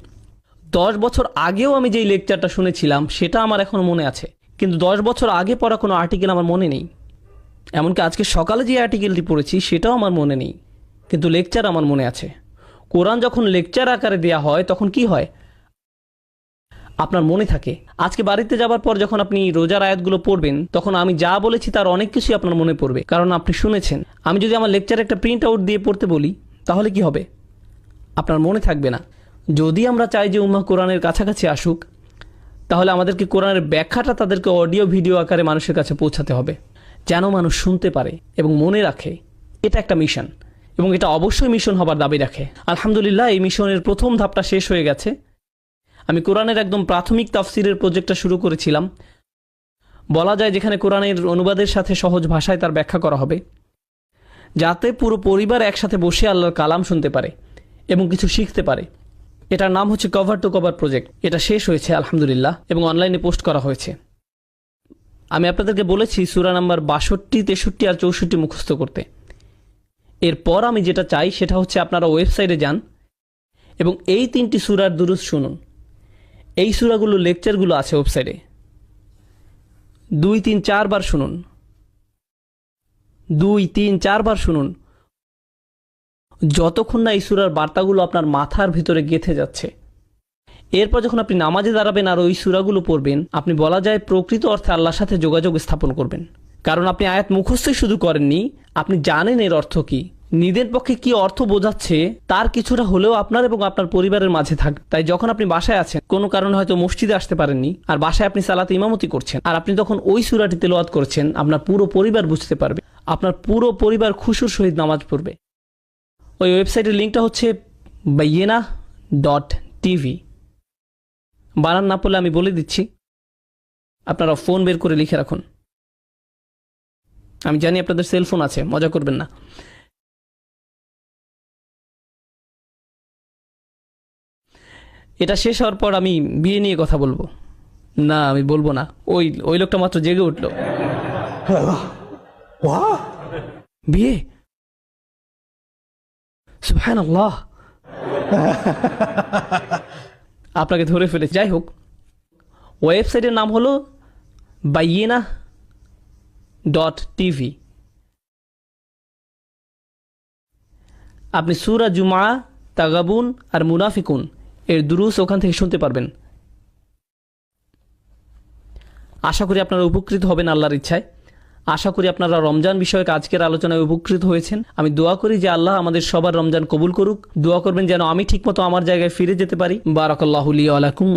10 বছর আগেও আমি যেই লেকচারটা শুনেছিলাম সেটা আমার এখনও মনে আছে, কিন্তু 10 বছর আগে পড়া কোনো আর্টিকেল আমার মনে নেই। এমনকি আজকে সকালে যে আর্টিকেলটি পড়েছি সেটাও আমার মনে নেই, কিন্তু লেকচার আমার মনে আছে। কোরআন যখন লেকচার আকারে দেওয়া হয় তখন কি হয়? আপনার মনে থাকে। আজকে বাড়িতে যাবার পর যখন আপনি রোজার আয়াতগুলো পড়বেন, তখন আমি যা বলেছি তার অনেক কিছুই আপনার মনে পড়বে, কারণ আপনি শুনেছেন। আমি যদি আমার লেকচারে একটা প্রিন্ট আউট দিয়ে পড়তে বলি, তাহলে কি হবে? আপনার মনে থাকবে না। যদি আমরা চাই যে উম্মাহ কোরআনের কাছাকাছি আসুক, তাহলে আমাদেরকে কোরআনের ব্যাখ্যাটা তাদেরকে অডিও ভিডিও আকারে মানুষের কাছে পৌঁছাতে হবে, যেন মানুষ শুনতে পারে এবং মনে রাখে। এটা একটা মিশন, এবং এটা অবশ্যই মিশন হবার দাবি রাখে। আলহামদুলিল্লাহ, এই মিশনের প্রথম ধাপটা শেষ হয়ে গেছে। আমি কোরআনের একদম প্রাথমিক তাফসিরের প্রজেক্টটা শুরু করেছিলাম, বলা যায় যেখানে কোরআনের অনুবাদের সাথে সহজ ভাষায় তার ব্যাখ্যা করা হবে, যাতে পুরো পরিবার একসাথে বসে আল্লাহর কালাম শুনতে পারে এবং কিছু শিখতে পারে। এটার নাম হচ্ছে কভার টু কভার প্রজেক্ট। এটা শেষ হয়েছে আলহামদুলিল্লাহ, এবং অনলাইনে পোস্ট করা হয়েছে। আমি আপনাদেরকে বলেছি সূরা নাম্বার 62, 63 আর 64 মুখস্থ করতে। এরপর আমি যেটা চাই সেটা হচ্ছে আপনারা ওয়েবসাইটে যান এবং এই 3টি সূরার দুরূদ শুনুন। এই সূরাগুলো লেকচারগুলো আছে ওয়েবসাইটে, 2, 3, 4 বার শুনুন। 2, 3, 4 বার শুনুন, যতক্ষণ না এই সূরার বার্তাগুলো আপনার মাথার ভিতরে গেঁথে যাচ্ছে। এরপর যখন আপনি নামাজে দাঁড়াবেন আর ওই সূরাগুলো পড়বেন, আপনি বলা যায় প্রকৃত অর্থে আল্লাহর সাথে যোগাযোগ স্থাপন করবেন। কারণ আপনি আয়াত মুখস্থই শুধু করেননি, আপনি জানেন এর অর্থ কি, নিজের পক্ষে কি অর্থ বোঝাচ্ছে তার কিছুটা হলেও আপনার এবং আপনার পরিবারের মাঝে থাকবে। তাই যখন আপনি বাসায় আছেন, কোনো কারণে হয়তো মসজিদে আসতে পারেননি, আর বাসায় আপনি সালাতে ইমামতি করছেন, আর আপনি তখন ওই সূরাটি তেলাওয়াত করছেন, আপনার পুরো পরিবার বুঝতে পারবে, আপনার পুরো পরিবার খুশুর সহিত নামাজ পড়বে। ওই ওয়েবসাইটের লিঙ্কটা হচ্ছে bayyinah.tv। বানান না পড়লে আমি বলে দিচ্ছি, আপনারা ফোন বের করে লিখে রাখুন। আমি জানি আপনাদের সেলফোন আছে, মজা করবেন না। এটা শেষ হওয়ার পর আমি বিয়ে নিয়ে কথা বলবো। না, আমি বলবো না। ওই লোকটা মাত্র জেগে উঠলো। বিয়ে? সুবহানাল্লাহ, আপনাকে ধরে ফেলে। যাই হোক, ওয়েবসাইটের নাম হলো bayyinah.tv। আপনি সূরা জুমা, তাগাবুন আর মুনাফিকুন এর দুরূস ওখান থেকে শুনতে পারবেন। আশা করি আপনারা উপকৃত হবেন আল্লাহর ইচ্ছায়। আশা করি আপনারা রমজান বিষয়ক আজকের আলোচনায় উপকৃত হয়েছেন। আমি দোয়া করি যে আল্লাহ আমাদের সবার রমজান কবুল করুক। দোয়া করবেন যেন আমি ঠিকমতো আমার জায়গায় ফিরে যেতে পারি। বারাকাল্লাহু লি ওয়া লাকুম।